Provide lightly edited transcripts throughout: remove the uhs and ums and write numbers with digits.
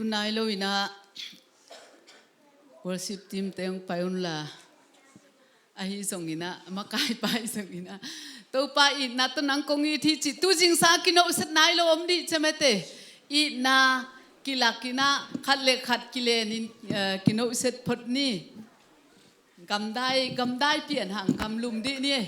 ตุนายโลวินะworship team เตงไปอุนละอาฮิส่งอินะมากายไปส่งอินะตัวไปอินะตุนังกงอีที่จิตตุจิงสากินอุสนายโลอมดิใช่ไหมเตอินะกิลักกินะขัดเล็กขัดกิเลนินกินอุสพดนี่กำได้เปลี่ยนห่างกำลุมดินี่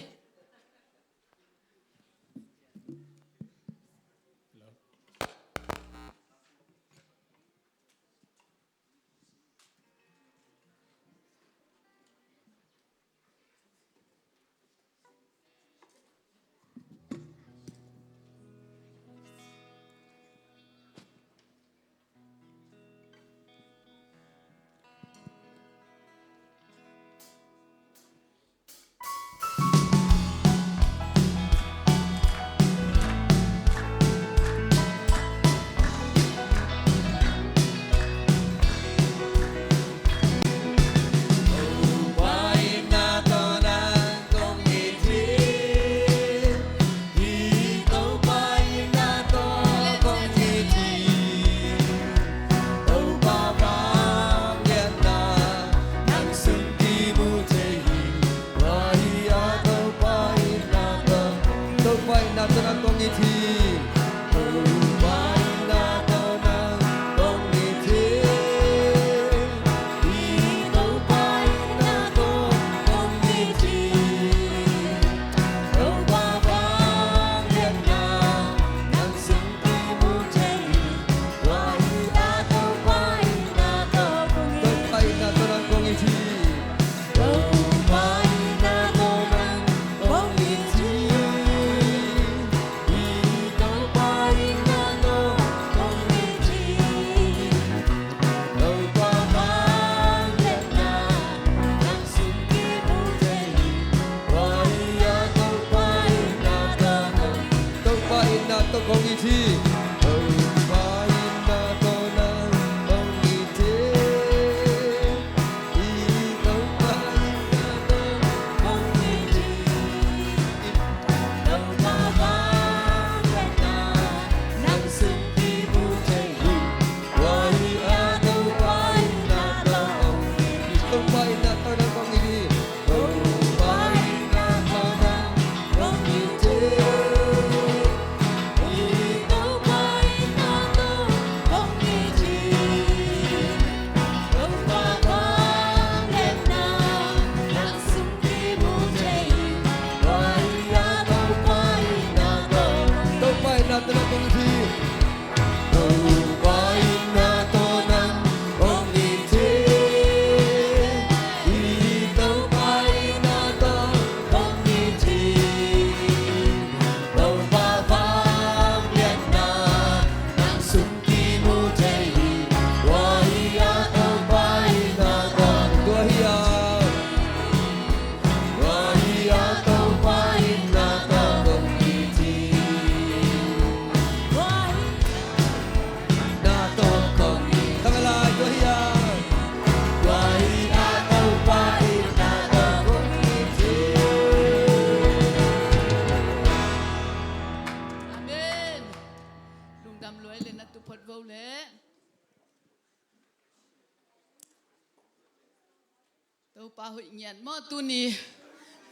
Topa hui nyan mo tu ni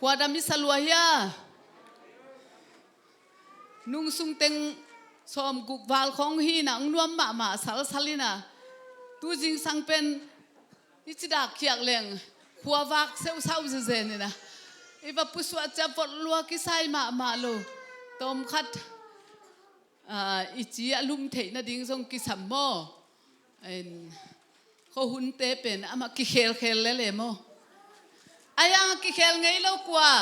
kuada misaluaya nung sung teng som guk wal khong hi na nuam ma sal salina tu jing sang pen ichida khiak leng khua wak seu sau je ne na iba puswa cha pot lua ki sai ma lo tom khat ichi alum thei na ding song ki sam mo en kho hun te pen ama ki khel le mo ayang ki khel ngai lo kwa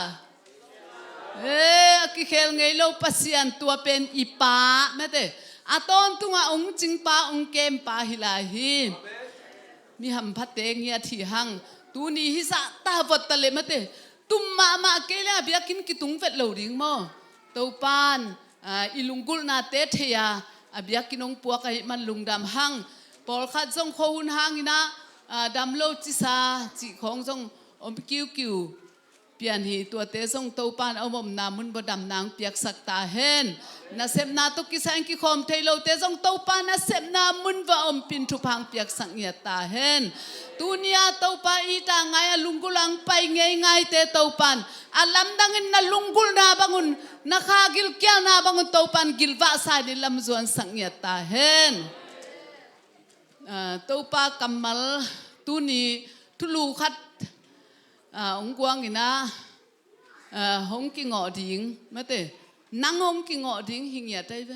ki khel ngai lo pasian tua pen ipa mate aton tunga ong jing pa ong kem pa hilahi mi ham phate ngia thi hang tu ni hi sa ta vot ta le mate tum ma ke la biakin ki tung vet lo ding mo to pan ilungkul na te thea abiakin ong puak ai man lungdam hang pol khat jong kho hun hang ina dam lo chi sa chi khong jong om kiu เปลี่ยนหีตัวเตส่งเต้าปานเอาหม่อมนามุนบดำนางเปียกสักตาเห็นนาเสพนาตุกิสังกิคอมเทโลเตส่งเต้าปานนาเสพนามุนว่าอมปินทุพังเปียกสังเงียตาเห็นตุนียเต้าปาอีตาไงลุงกุลังไปไงเตเต้าปานอาลัมดังอินนาลุงกุลนาบังุนนาคากิลเกียนาบังุนเต้าปานกิลวะสายดิลำจวนสังเงียตาเห็นเต้าปากำมัลตุนีทุลูขัดองกวางอินะหงกิงอดิ่งมาเตนังหงกิงอดิ่งหิงยาได้ไหม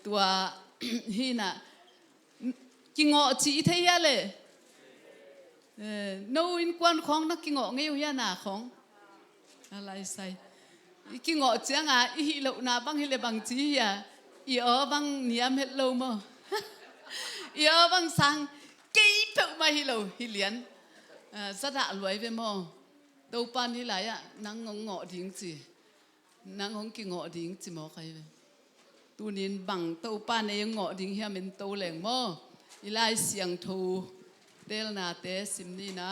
ตัวฮีน่ะกิงอจีเทียเลยโนอินกวนของนักกิงอเงี้ยนาของอะไรใส่กิงอเจียงอีเหล่านาบังฮิเลบังจีอ่ะอีบังเนียมเฮลโลมั้งอีบังสังกี่เท่ามาฮิโลฮิเลียนสะดะรวยไปมั้งตัวปานนี่หลายนังงอดิ่งจีนังหงกิงอดิ่งจีมั้งใครไปตัวนี้บังตัวปานเองงอดิ่งเฮียเป็นตัวแหลงมั้งอีไลเสียงทูเตลนาเตสิมนี่นะ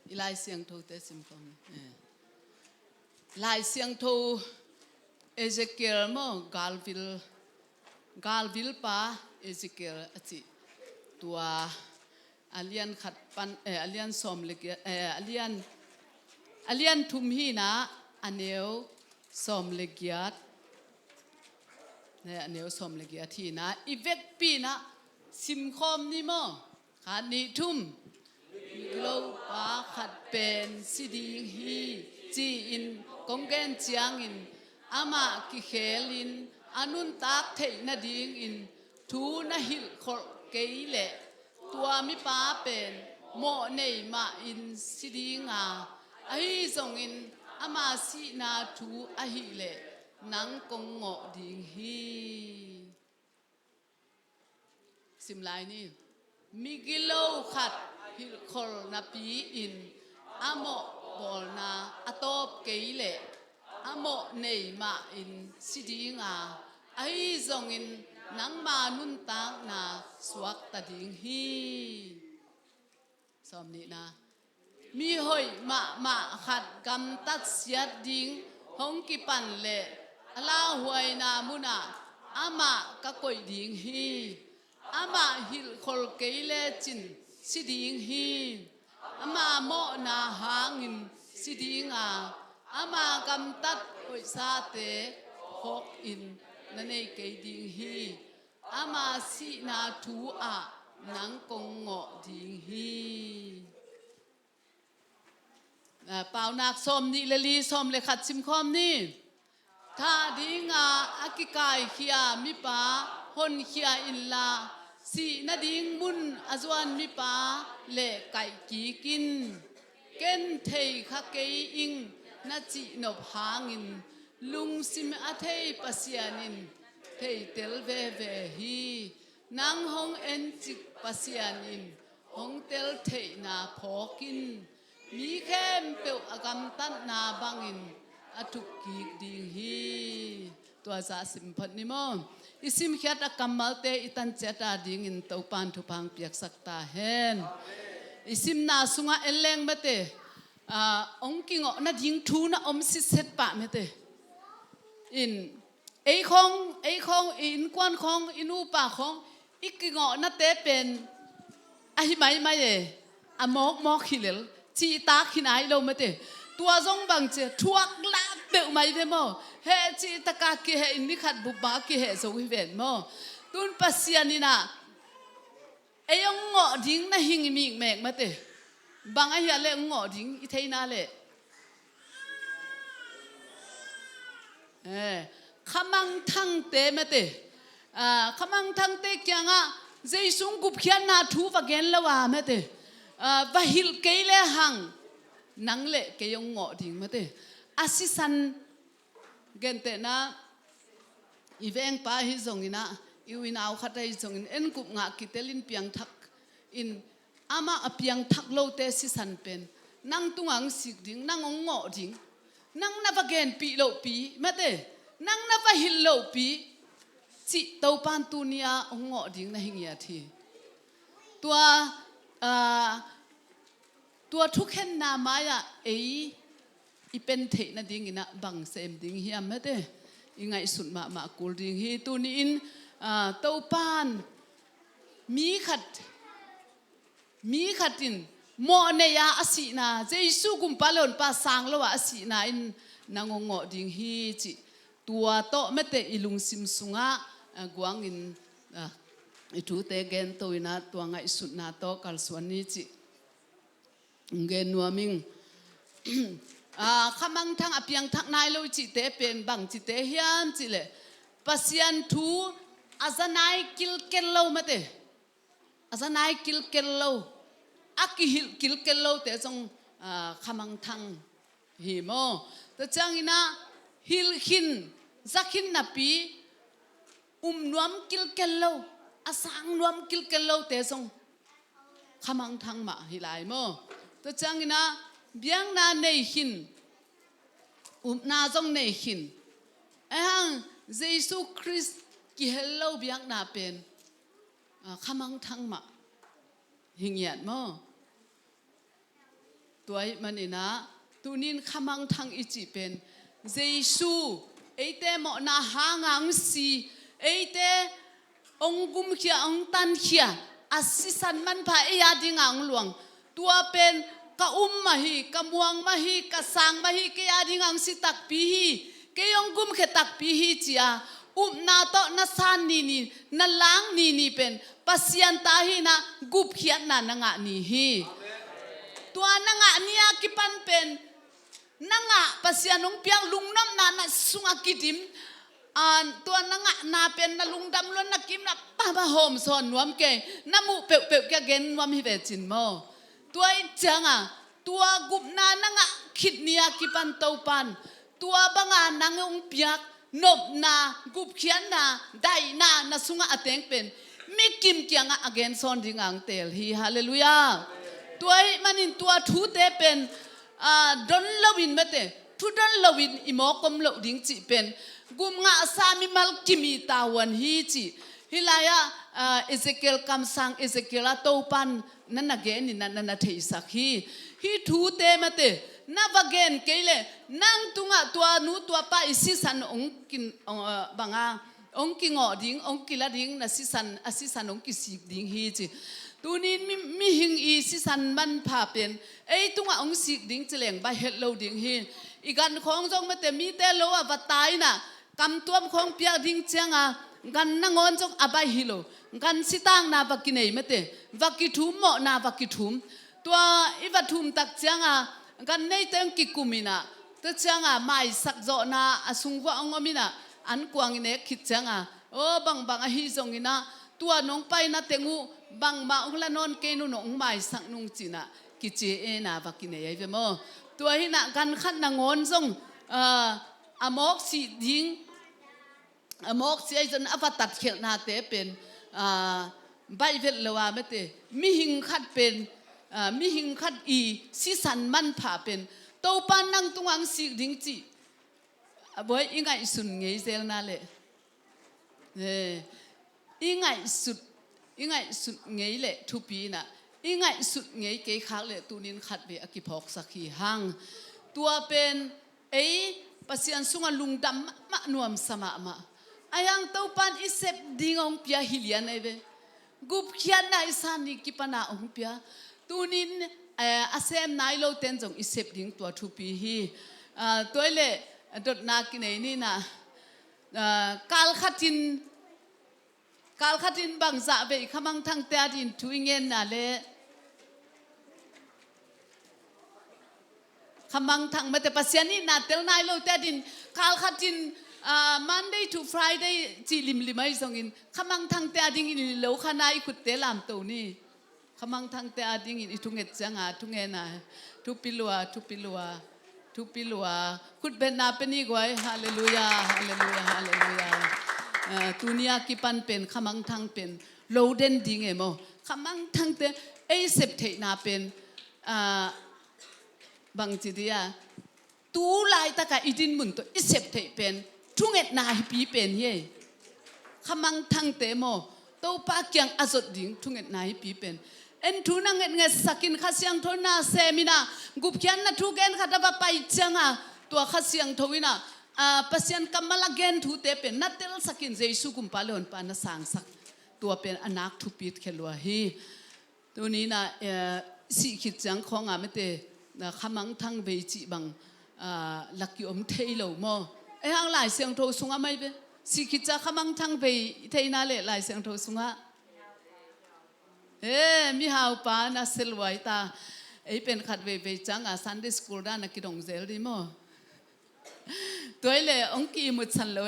อีไลเสียงทูเตสิมก่อนไลเสียงทูเอเจเกียร์มั้งกาลวิลป้าเอเจเกียร์จีตัวอาเลียนขัดปันอาเลียนสมเล็กอาเลียนทุ่มหีนะอันเนียวสมเล็กยัดเนี่ยอันเนียวสมเล็กยัดที่นะอีเวกปีนะซิมคอมนี่มั้งขัดนี่ทุ่มโลป้าขัดเป็นสิดิงฮีจีอินกงเกนเจียงอินอามากิเคลินอานุนตากเทนดิงอินทูนะฮิลขลเกยเล่ตัวมิป้าเป็นโมเนยมาอินสิดิงไอส่งอินอามาสีนาทูอะฮิเล่นังกงงอดิงฮีสิมไลนี่มิกิโลขัดฮิลขลนาปีอินอาโมบอลนาอะตบเกยเล่อาโมเนยมาอินสิดิงไอส่งอินนังมานุนตากนาสวักตะดิงฮีสอมนี้นะมีหอยมาขัดกำตัดเสียดิงหงกิปันเล่ลาหวยนามุนาอามากะกอยดิงฮีอามาฮิลคอลเกยเลจินสิดิงฮีอามาโมนาหางินสิดิงอามากำตัดหอยซาเตหกอินนั่นเองเกยดิงฮีอามาสีนาทูนังกงงอดิงฮีเปล่านักสมนี่เลลีสมเลขัดซิมคอมนี่ถ้าดิงอากิกายเขียมิปาฮนเขียอินลาสีนาดิงมุนอจวนมิปาเลไก่กีกินเกนเทยขะเกยอิงนาจินบหางินลุงซิมอาเทยปัสยานินเทยเตลเวฮีนางหงเอ็นจิกปัสยานินหงเตลเทยนาพอกินมีแค่เปียวอากำตันนาบังอินอทุกกีดิงฮีตัวซาสิมพัดนิมออิสิมเขียดอากำมัลเตอิตันเจตาดิงอินเตาปานทุพังเปียกสักตาเฮนอิสิมนาสุงะเอเลงเมเตองกิงอนาดิงทูนะอมสิเซตปะเมเตอินไอของอินกวนของอินูปะของอีกิงอนาเตเป็นอะฮิไม่เออะมอกฮิเลลจีตาขินายโลเมเตตัวจงบังเจทวกลาเบลไม่เดมอเฮจีตะกากิเฮอินนิขัดบุบากิเฮโซฮิเวนมอตุนปัสยานินะไอยงงอดิ้งนะหิงมิงแมกเมเตบางไอเฮเลงอดิ้งอิเทนาเลขมังทังเตเมเตขมังทังเตเกียงเจสุงกุบเขียนนาทูฟะเกนละวาเมเตบะฮิลเกยเลหังนังเละเกยงงอดิ่งมาเตอาศิสันเกนเตนะอีเวงปาฮิจงอินะอีวินเอาขัดได้จงอินเอ็นกุบงะกิเตลินเปียงทักอินอามาเปียงทักโลเตศิสันเป็นนังตุงังสิกดิ่งนังงอดิ่งนังนับเกนปีโลปีมาเตนังนับฮิลโลปีจิเตาปานตุเนียงอดิ่งนะหิงยาที ตัวทุกเห็นนามายะอีเป็นเทนะดิ้งอินะบังเซมดิ้งเฮียมไม่ได้ยังไงสุดมากูดิ้งฮีตัวนี้อินเต้าปานมีขัดอินโมเนียอาศินาเจสุกุมปาลอนปาสังละวะอาศินาอินนางงอดิ้งฮีจิตัวโตไม่ได้อิลุงซิมสุงะกวางอินitu tegen to ina tuanga isut na to kalswani chi ngen nuaming khamang thang apiang thak nai lo chi te pen bang chi te hiam chi le pasian thu azanai kil kello mate azanai kil kello akihil kil kello te jong khamang thang hi mo to chang ina hil hin zakhin na pi nuam kil kello asang nuam kil kello te song khamang thang ma hilai mo to changina biang na nei hin na jong nei hin ahang jesu christ ki hello biang na pen khamang thang ma hingyat mo toy manina tunin khamang thang ichi pen jesu eite mo na hangang si eite ông gum kia ông tan kia asisan man pha e ya ding ang luang tua pen ka ma hi ka muang ma hi ka sang ma hi ke ya ding ang si tak pi hi ke ông gum khe tak pi hi chia na to na san ni na lang ni pen pasian ta hi na gup khiat na nga ni hi tua na nga nia ki pan pen na nga pasian ong piang lungnam na sunga kidimตัวนังนาเป็นนลุงดำล้วนนักกิมนับป้าบ้าโฮมสอนนวมเกน้ำมูเปะแกเกนนวมฮิเวจินโมตัวจังตัวกุบนานังคิดเนียกิปันเตาปันตัวบังนังองเปียกนบนากุบเขียนนาได้นาสุงะอเตงเป็นมีกิมเกียงอเกนสอนดิงังเตลฮีฮาเลลูยาตัวมันอินตัวทูเตเป็นดอนลวินเมเตทูดอนลวินอิโมกมลดิงจิเป็นกุมงะสามิมัลกิมีตาวันฮีจิฮิลายะเอเซเกลคำสั่งเอเซเกลโตปันนั่นนะเกนินั่นเทสักฮีทูเตมเตนับเกนเกลนั่งตุงะตัวนู้ตัวป้าอิสิสันองกินบางองกิงอดิ้งองกิลดิ้งนะสิสันองกิสิกดิ้งฮีจิตูนี้มีหิงอีสิสันมันพาเป็นตุงะองสิกดิ้งเจริญไปเฮลโลดิ้งฮีอีกันของจงมาเตมีเตโลว่าตายนะกำตัวของเปียดิ้งเจียงกันนั่งอนจงอบายฮิโลกันสิตังนาวักินเอเมเตวักิทุมโมนาวักิทุมตัวอีวัทุมตักเจียงกันในเต็งกิกุมินะตัวเจียงไม่สักโจนาสุงว่าองมินะอันกวางเนคิดเจียงโอ้บางฮิจงอินะตัวน้องไปนะเตงูบางมาองละนอนเกนุน้องไม่สักนุงจีนะกิเจเอนาวักินเอเวโมตัวหินะกันขัดนางอนจงอมอกสีดิ้งอมอกสีไอจนอวตัดเขียนนาเตเป็นใบเวลเลวาไม่เตมีหิงขัดเป็นมีหิงขัดอีสิสันมันผ่าเป็นโตปานังตุงังสีดิ้งจีบ่อยยังไงสุดเงยเซลนั่นแหละยังไงสุดเงยเลยทุปีน่ะยังไงสุดเงยเกยขาเลยตูนินขัดเบอกิพอกสักขีหังตัวเป็นปัสยันสุงลุงดำมะนวมสมาอายังเต้าปันอิเซบดิ่งองเปียฮิเลียนไอเวกุบขียนนายสันนิกิปนาองเปียตูนินอาเซมนายโลเตนจงอิเซบดิ่งตัวทุปีฮีตัวเล่ดดนากินไอนี่นะกาลขัดินบางจะเวขมังทั้งเตดินทุยเงินน่ะเล่ขมังทั้งมาแต่ปัสยานี่นาเตลนายโลเตดินกาลขัดินMonday to Friday จีลิมไม่ส่งอินขมังทั้งเตดินอินโลขนายขุดเตลามตัวนี่ขมังทั้งเตดินอินทุงเงจังทุงเงน่ะทุปิลัวขุดเป็นนาเป็นนี่กว่าฮาเลลูยาตุนียกิปันเป็นขมังทั้งเป็นโลเดนดิ้งเอโมขมังทั้งเตเซปเทนาเป็นบางทีเดียตูไลตะกะอิดินมุนตัวเซปเทเป็นทุงเอ็ดนาฮิปีเป็นเฮขมังทั้งเตโม Topa kyang azot ding thunget nai pi pen en thu na nget sakin khasiang thona semina gup khian na thu gen khata ba pai changa tua khasiang thoina pasian kamala gen thu te pen na tel sakin jesu kum palon pa na sang sak tua pen anak thu pit khelwa hi tuni na si khit chang khonga mete na khamang thang be chi bang lakki om theilo mo e hang lai siang tho sunga mai be si khit cha khamang thang be theina le lai siang tho sunga mi hau pa na selwai ta ei pen khat ve chang a Sunday school da na ki dong zel di mo toile ong ki mut san lo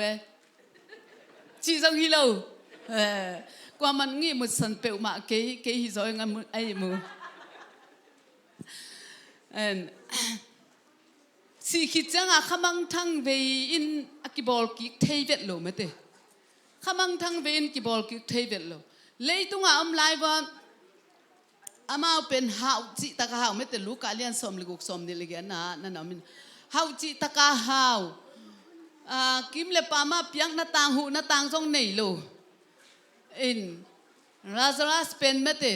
chi jong hi lo qua man ngi mut san pe ma ke hi zoi ngam ai mu and si khit chang a khamang thang ve in akibol ki thei vet lo mate khamang thang ve in kibol ki thei vet lo leitunga lai wa amao pen hau chi taka hau mete luka lian som liguk som ni ligan na min hau chi taka hau kim le pama piang na tang hu na tang jong nei lo in Lazarus pen mete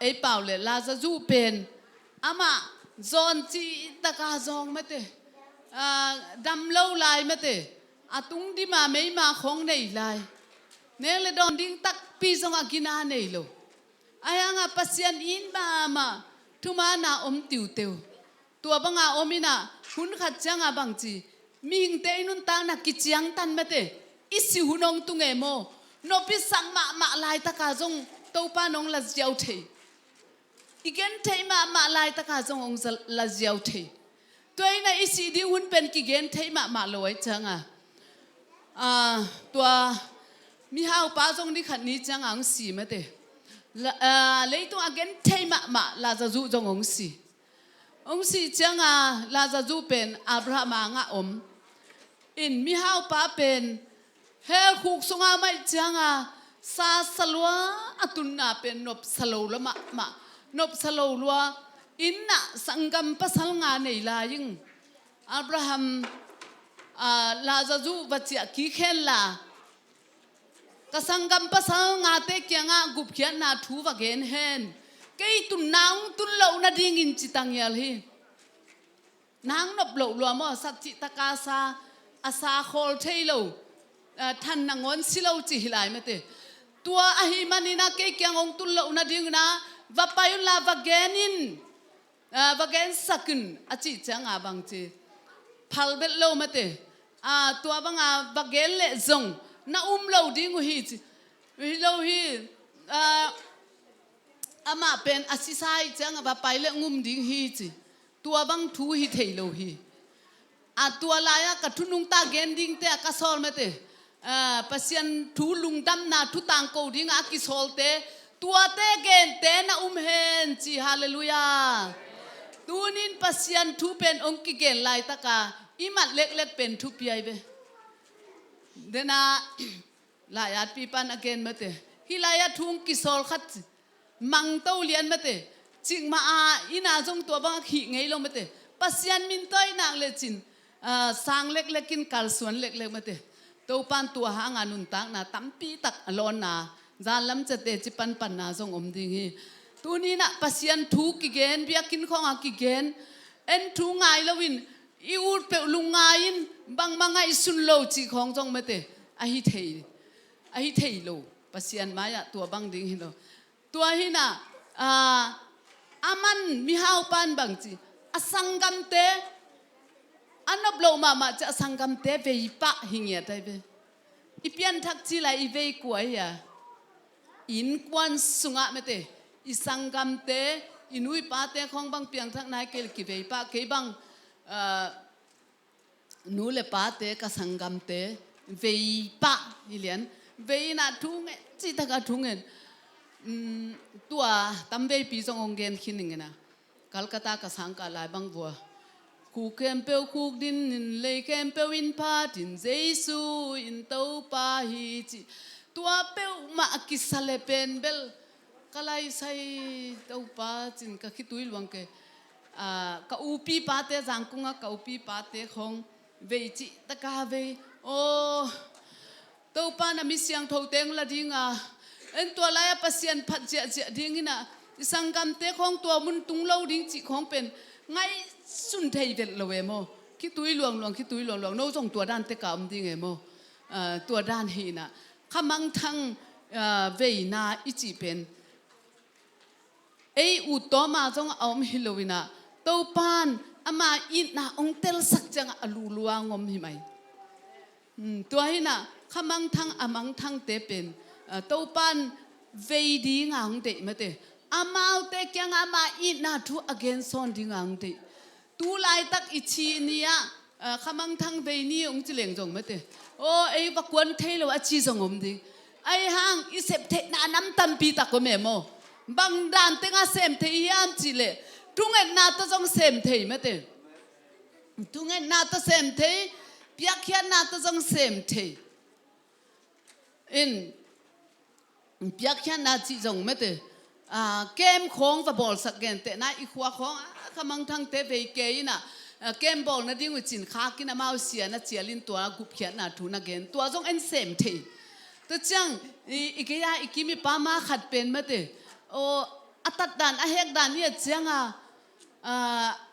ei pau le Lazarus pen ama zon chi taka jong mete dam lo lai mete atung di ma mei ma khong nei lai ne le don ding tak pi jong agina nei lo ayanga pasian in ma thuma na tiu teu tua banga omina hun khat changa bangchi ming te nun ta na ki chiang tan mate isi hunong tunge mo no pi sang ma lai ta ka jong topa nong la jiao the igen thei ma lai ta ka jong ong la jiao the toina isi di hun pen ki gen thei ma loi changa tua mi hau pa jong ni khat ni changa ang si mate lấy tung again thay ma Lazarus trong ông si chăng Lazarus pen Abraham nga in mi hau pa pen he khuk sunga mai chăng sa salwa atun na pen nop salo la ma nop salo lua in na sangam pasal nga nei la ying Abraham Lazarus vachia ki khen la kasangam pasal ngate kyanga gup khian na thu wa gen hen kei tun naung tun lo na ding in chitang yal hi nang nop lo lo mo sat chi takasa asa khol thailo than nangon silo chi hilai mate tua ahi manina ke kyang ong tun lo na ding na va payun la va genin va gen sakun achi changa bang chi phal bet lo mate tua banga va gen le zong na lo ding hi lo hi ama pen asisai chang ba paile ding hi chi tua bang thu hi thei lo hi tua la ya ka thunung ta gen ding te ka sol mete pasian thu lung dam na thu tang ko ding a ki sol te tua te gen te na hen chi hallelujah tunin pasian thu pen ong ki gen lai ta ka imat lek pen thu piai be dena layat pipan again mate hilaya thung kisol khat mang to lian mate ching ma ina jong to bang khi ngei lo mate pasian min toy nang le chin sang lek lekin kal suan lek mate to pan tua hanga nun tak na tampi tak alon na zalam chate chi pan na jong ding hi tuni na pasian thu ki gen biakin khong ki gen en thu ngai lowin i ur pe lungain bang mangai sun lo chi khong jong mate ahi thei lo pasian maya tua bang ding hilo tua hina aman mi hau pan bang chi asangam te anop lo ma cha asangam te ve pa hingya tai be ipian thak chi lai ve kwa ya in kwan sunga mate isangam te inui pa te khong bang piang thak nai ke ki ve pa ke bang nu le pa te ka sangam te vei pa ilian vei na thung chi ta ka thung tua tambe pi song ongen khiningena Calcutta ka sangka lai bang bua ku khempeuh ku din le khempeuh in pa tin jesu in Topa hi chi tua peu ma kisale pen bel kalai sai Topa chin ka khitui luang ke ka upi pa te jangkunga ka upi pa te khong vei chi ta ka vei tàu pan là mi siang thâu teng là đi ngà en tua lai pasien phat je ding ina sangam te khong tua mun tung lâu ding chi khong pen ngay sun thei vel lo we mo ki tui luang no jong tua dan te kam ding e mo tua dan hi na khamang thang ve na ichi pen ei u to ma jong om hilowina tàu pan ama in na ong tel sak chang alu luang om hi mai tua hi na khamang thang amang thang te pen tàu pan về đi ngang đấy mà thế, amau te kyang ama in na thu again son đi ngang đấy, tu lai tak ichi nia, khamang thang về ni ông chỉ leng jong mà thế, ô ấy bác quân thấy lo achi jong om đi, ai hang isep thế na nam tam pi tak có mẹ mo, bang dan te nga sem thế hiam chỉ lệ, tung en na ta jong sem thế mà thế, tung en na ta sem thế, biak hian na ta jong sem thế, in biak hian na chi jong me te kem khong và bol sak gen te na i khwa khong khamang thang te ve ke na kem bol na ding chin kha kin amau sia na chialin tua gup khian na thu na gen tua jong en sem the to chang i ke ya ikimi pa ma khat pen me te o atat dan a hek dan ni changa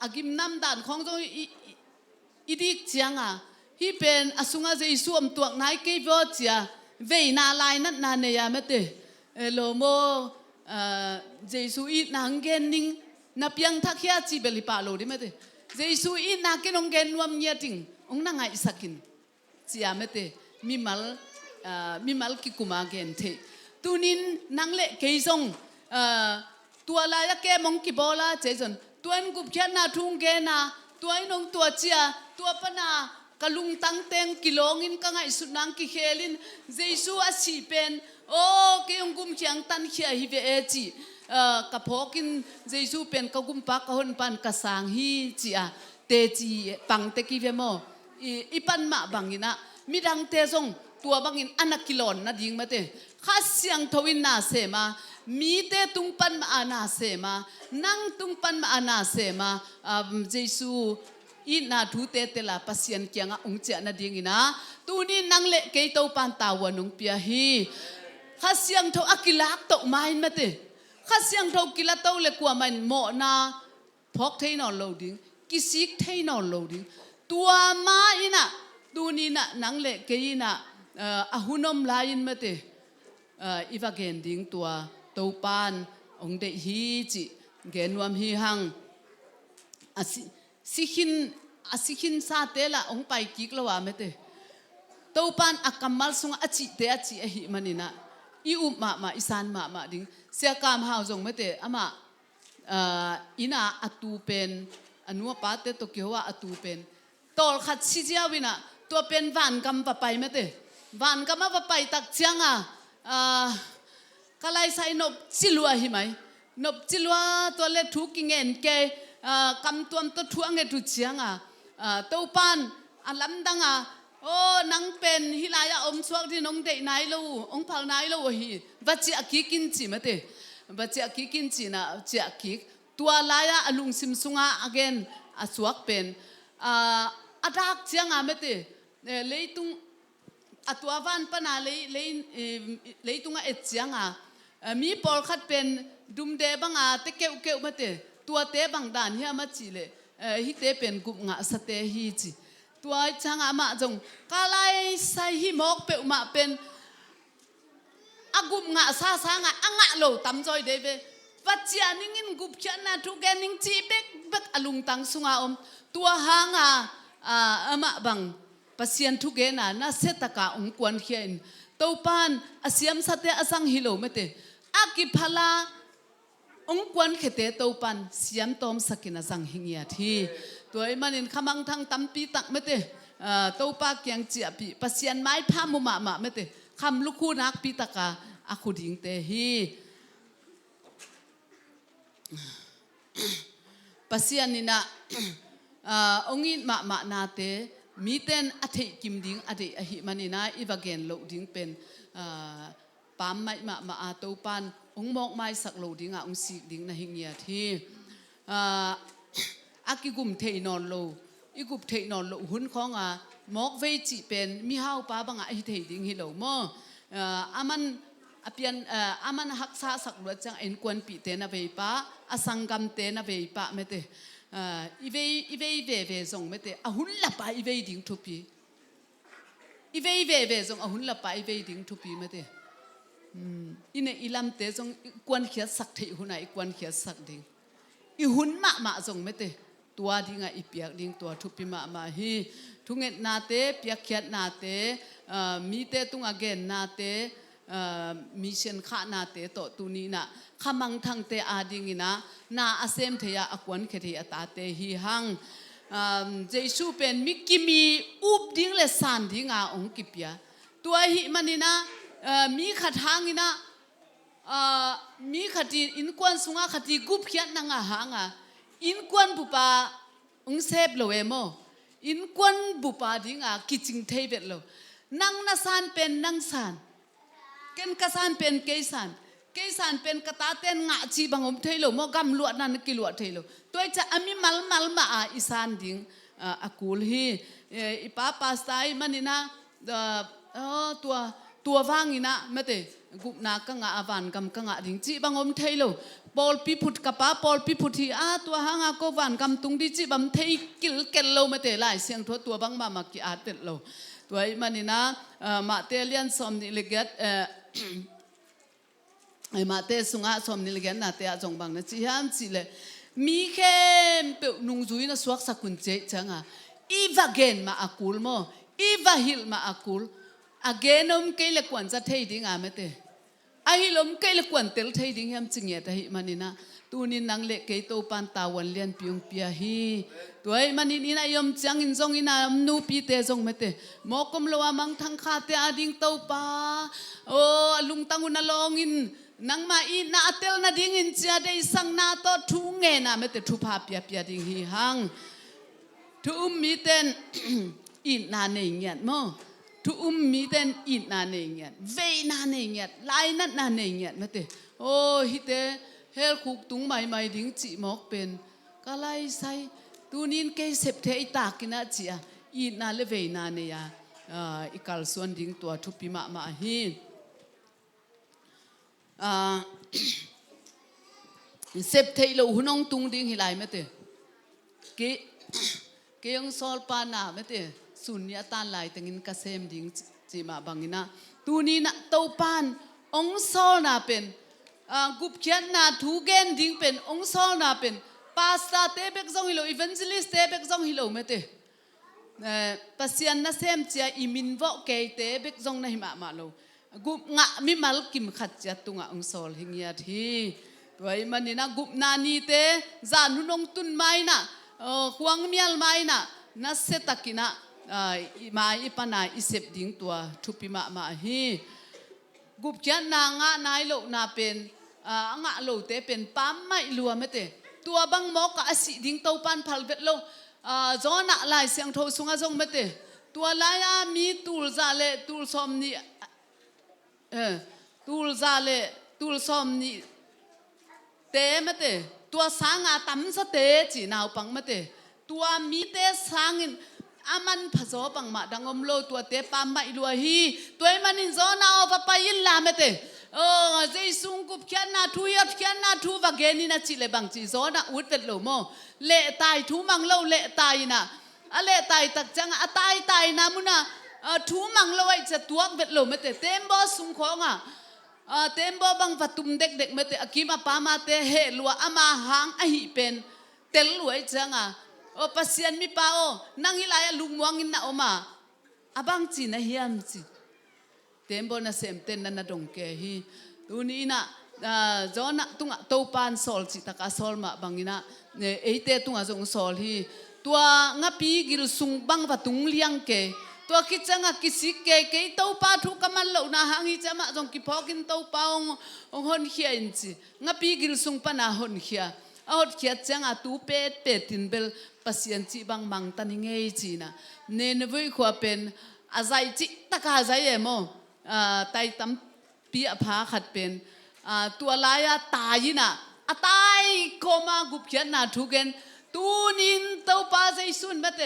agim nam dan khong jong i dik changa hi pen asunga je isuam tuak nai ke vo chia về na lai nát na này à mấy thế lo mo Giêsu ít nang gen ning na piang thắc kia chỉ beli pa lo đi mấy thế Giêsu ít na cái nông gen nuam nhia ting ông na ngai sakin chỉ à mấy thế mi mal ki kuma gen thế tu nin nang lệ cây sông tua la ya ke mong ki bola Jason tuan gup kia na thung gen na tuan nong tua chia tua pa na kalung tang teng kilongin ka ngai sunang ki khelin Jesu a si pen o ke ong gum chiang tan khia hi ve e chi ka phokin Jesu pen ka gum pa ka hon pan ka sang hi chi a te chi pang te ki ve mo i pan ma bangina midang te song tua bangin anakilon na ding ma te kha siang thowin na se ma mi te tung pan ma ana se ma nang tung pan ma ana se ma Jesu in na thu te te la pasien kyanga ong cha na ding ina tu ni nang le ke to pan tawan ong pia hi kha siang tho akilak to main ma te kha siang tho kila to le kwa man mo na phok thei no lo ding kisik thei no lo ding tua ma ina tu ni na nang le ke ina ahunom lain ma te iwa gen ding tua to pan ong de hi chi genwam hi hang sikhin sa te la ong pai kik lo wa me te to pan akamal sunga achi te achi a hi manina i ma isan ma ding sia kam hau jong me te ama ina atu pen anua pa te to kyo wa atu pen tol khat si jia wina to pen van kam pa pai me te van kam pa pai tak changa kalai sai nop chilua hi mai nop chilua to le thu kingen ke kam tuam to thuang e tu chianga to pan alam danga o nang pen hilaya om chuak di nong dei nai lo ong phal nai lo hi vachi akikin chi mate vachi akikin chi na chi akik tua laya alung sim sunga again asuak pen adak chianga mate leitung atua van pana leitunga et chianga mi por khat pen dum de banga te keu mate tua te bang dan hi ma chi le hi te pen gup nga sa te hi chi tua changa ma jong kalai sai hi mok pe ma pen agup nga sa nga anga lo tam joi de be vachia ningin gup khan na thu gen ning chi bek alung tang sunga om tua hanga ama bang pasien thu ge na setaka ong kwan khian to pan asiam sate asang hilo mete akiphala ong kwan khete to pan siam tom sakina sang hingia thi toy manin khamang thang tampi tak mete to pa kyang chi api pasian mai pha mu ma mete kham lukhu nak pi taka akhuding te hi pasian nina ongin ma na te miten athei kim ding ade ahi manina iwagen lo ding pen pam mai ma a to pan ong mok mai sak lo ding a ong sik ding na hingya thi akigum thei non lo igup thei non lo hun khong a มอกเวจิเป็นมีห้าวป้าบังอาฮิเทดิ้งฮิโลโมอามันอเปียนอามันฮักษาสักรวดจังเอ็นกวนปีเตนะเวป้าอสังกัมเตนะเวป้าเมเตอีเวส่งเมเตอาหุ่นละป้าอีเวดิ้งทุปีอีเวส่งอาหุ่นละป้าอีเวดิ้งทุปีเมเตอินอิลามเตส่งกวนเขียสักเทหุ่นไอกวนเขียสักดิ้งอีหุ่นมาส่งเมเตตัวดิ้งอีเปียกดิ้งตัวทุปีมาฮีทุงเงินนาเตเปียกเขียนาเตมีเตตุงอาเกนนาเตมีเชนข้านาเตโตตุนีนะขมังทังเตอาดิงินะนาอาเซมเทียอควนเคเทียตาเตฮีหังเจสูเป็นมิกิมีอุบดิ้งเลสันดิ้งอาองกิปยาตัวหิมันนี่นะมีขัดหางินะมีขัดอินกวนสุงาขัดกุบเขียนนางหางอินกวนบุปาองเซบโลเอโมอินกวนบุปาดิ้งกิจิงเทเวตโลนังนาซานเป็นนังซานเกณฑ์กษานเป็นเกษานเป็นกตาเต้นงะจีบังอมเทโลโมกัมลวดนันกิลวดเทโลตัวจะอามิมัลมาอิสานดิ้งอากูลฮีอีป้าปาสไตมันนี่นะตัวว่างนี่นะไม่เตกุบนักกังอาวันกัมกังอาดิ้งจีบังอมเทโลปอลปีพุทธกับป้าปอลปีพุทธีตัวหางก็วันกัมตุงดิจีบัมเทกิลเกลโลไม่เตไล่เสียงตัวบังมากิอาเตโลตัวมันนี่นะมาเตเลียนสมนิเลเกตมาเตสุงะสมนิเลเกตนาเตอจงบังนะจีฮัมจีเลมีแค่เปิดนุ่งจุยนะสวกสกุลเจจังอีวาเกนมาอากูลโมอีวาฮิลมาอากูลอาเกนอมเกลกวนจะเทดิ้งไม่เตอาฮิลอมเกลกวนเตลเทดิ้งฮัมจิงเยตหิมันนี่นะตูนินนังเล็กเกโตปันตาวันเลียนพิงเปียฮีตัวมันนี่นะยมจังอินซงอินะนูปีเตซงเมเตมอกมลวามังทังคาเตอดิ้งโตปาโอ้ลุงตังอุนลองอินนังมาอินาเตลนาดิ้งอินเจียได้สังนาโตทุงเงนะเมเตทุพาเปียดิ้งฮีหังทุมีเตนอินาเนเงียดโมทุมีเตนอินาเนเงียดเวนาเนเงียดไลนัดนาเนเงียดเมเตโอ้ฮิเตเฮลคุกตุงไม่ดิ้งจีมอกเป็นก็ไล่ใส่ตูนินเกยเสพเทอิตากินะจีอีนาเลเวนาเนียอีกาลส่วนดิ้งตัวทุปิมาฮีเสพเทโลหุนองตุงดิ้งฮิไลไม่เตเกยงซอลปานาไม่เตสุญญาตาไลตังินกเซมดิ้งจีมาบังอินะตูนีนะโตปานองซอลนาเป็นกุบเขียนนาทูเกนดิ้งเป็นองซอลนาเป็นปาสตาเตเบกซองฮิโลอีเวนจิลิสเตเบกซองฮิโลเมเตปัสยันนะเซมเจียอิมินวอกเกเตเบกซองนะฮิมาโลกุบงะมิมัลกิมขัดจัตุงะองซอลหิงยาทีตัวมันนี่นะกุบนานีเตจานุนงตุนไมนะควงเมียลไมนะนัสเซตักินะมาอีปนาอิเซบดิ้งตัวทุปิมาฮีกุบเขียนนางะนายโลนาเป็นงะโลเตเป็นปั๊มไม่ลัวเมเตตัวบังมอกอสิดิ้งเต้าปันพัลเวทโลจอนะลายเสียงโทสุงะจงเมเตตัวลายมีตูลซาเลตูลซอมนี่ตูลซาเลตูลซอมนี่เตเมเตตัวสางาตั้มสเตจีนาวปังเมเตตัวมีเตสางอินอามันผสมปังมาดังอมโลตัวเตปั๊มไม่ลัวฮีตัวมันอินจอนะเอาไปยินลาเมเตเจสุงกุบเขียนนาทุยเขียนนาทุวาเกนินะจิเลบังจิโซนะอุดเวทโลโมเละตายทุมังโลเละตายนะเละตายตักจังตายนะมุนะทุมังโลไอจะตัวเวทโลเมเตเต็มบ่สุงของเต็มบ่บังวัตุมเด็กเมเตอกิมาปามาเตเฮลัวอามาหางอหิเป็นเตลลัวไอจังปัสยันมิปานังฮิลายลุงมวงินนะอมาบังจีนะเฮียมจีเต็มบนเสมเต็นนันดงเกฮีตูนี้นะจอนะตุงโตปานสอลจิตากาสอลมาบังอินะเอเตตุงจงสอลฮีตัวงะปีกิลสุงบังวัตุงเลียงเกตัวคิดจังกิสิเกโตปาทุกมันโลนะหังฮิจะมาจงกิพอกินโตปาองหอนเขียนจีงะปีกิลสุงปนาหอนเขียหอนเขียจังตูเป็ดตินเบลปัสยันจีบังมังตันเงยจีนะเนนวุยขวเป็นอาศัยจิตกาใจเอโมไตตั้มปีอภาขัดเป็นตัวลายตายนะตายโคมากุบเขียนนาทุกเกนตูนินเต้าปาใจสุนเมเต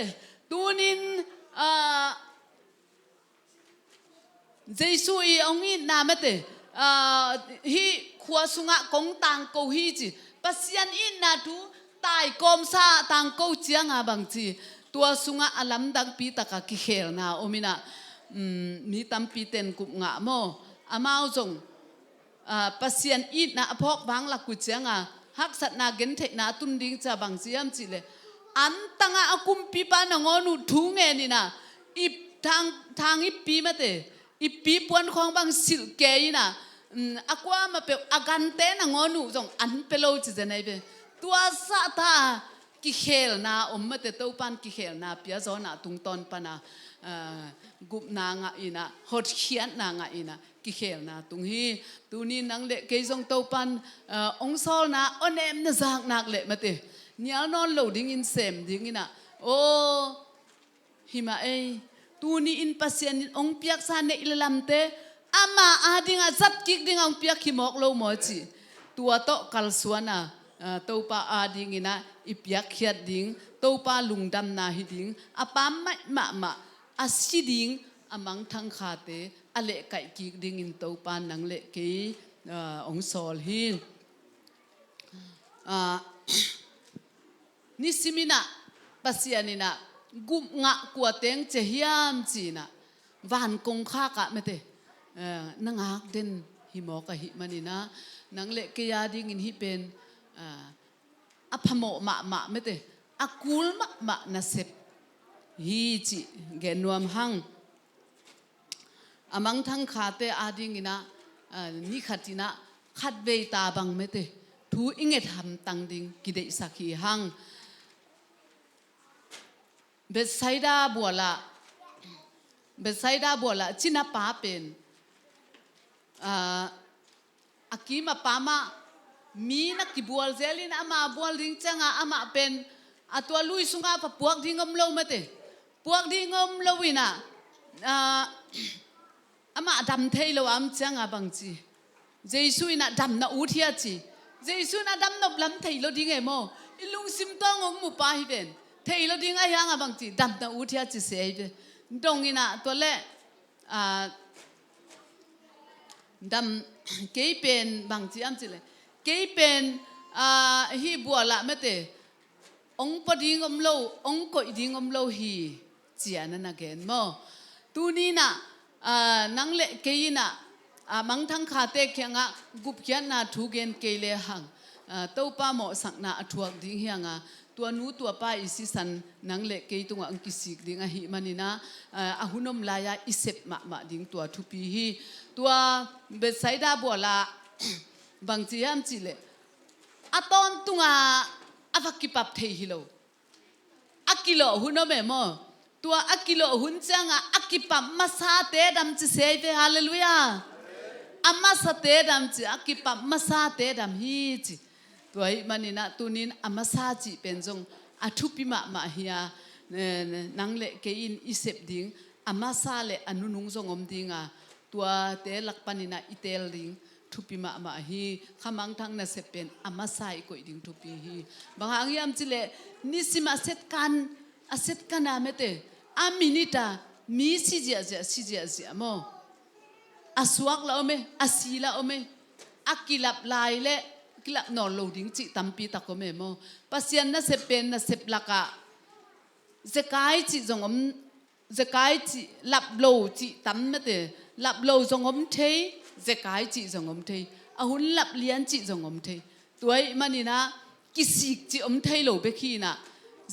ตูนิน Giêsu i ông i na mẹ tê hi khua sunga công tang câu hi chi pasian in na tu tai kom sa tang câu chiang a bang chi tua sunga alam dang pi taka ki khel na omina mi tam pi ten kup nga mo amao zong pasian in na phok bang la ku chiang a hak sat na gen the na tun ding cha bang chiam chi le an tanga akum pi pa na ngonu thu nge ni na i thang i pi ma te i pi puan khong bang sil ke na akwa ma pe agante na ngonu jong an pelo chi janai be tua sa ta ki khel na om te to pan ki khel na pia zo na tung ton pana gup na nga ina hot khian na nga ina ki khel na tung hi tu ni nang le ke jong to pan ong sol na onem na zak nak le ma te nyal non lo ding in sem ding ina o hima ei tu ni in pasien ong piak sa ne ilalam te ama adinga zat kik ding ong piak himok lo mo chi tua to kal suana Topa ading ina ipiak khiat ding Topa lungdam na hi ding apam ma asiding amang thang khate ale kai kik ding in Topa nang le ke ong sol hi ni simina pasianina gum nga kuateng chehiam china van kong kha ka mete nangak den himo ka hi manina nang le ke ya ding in hi pen aphamo ma mete akul ma na sep hi chi genuam hang amang thang khate ading ina ni khatina khatbe ta bang mete thu inget ham tang ding kidei sakhi hang Besaida bola china pa pen akima pama mi na kibual zelin ama bual ding changa ama pen atwa lui sunga pa puak dingom lo mate puak dingom lo wina ama dam thailo am changa bangchi Jesu ina dam na uthia chi Jesu na dam nop lam thailo ding emo ilung sim tong ong mu pa hi ben thailo ding a yang abang chi dam na uthia chi se dong ina to le dam ke pen bang chi am chi le ke pen hi buala mate ong pa ding om lo ong ko ding om lo hi chian na gen mo tu ni na nang le ke ina mang thang khate khyanga gup khian na thu gen ke le hang Topa mo sak na athuak ding hianga tua nu tua pa isi san nang le ke tunga ang kisik ding a hi manina ahunom laya isep ma ding tua thupi hi tua besaida bola bangchiam chile aton tunga avakipap thei hilo akilo hunome mo tua akilo hun changa akipap masa te dam chi seve hallelujah amasa te dam chi akipap masa te dam hi chi tuai manina tunin amasa chi penjong athupi ma hiya nang le ke in isep ding amasa le anunung zongom dinga tua te lakpanina itel ding thupi ma hi khamang thang na sepen amasa I ko ding thupi hi bangang yam chile nisima set kan amete aminita mi sijia mo aswak la ome asila ome akilap lai le kilap no loading chi tampi takome mo pasian na sepen na seplaka zekai chi zongom zekai chi lap lo chi tammete lap lo zongom thei zekai chi zongom thei ahun lap lian chi zongom thei tuai manina kisik chi om thei lo be khina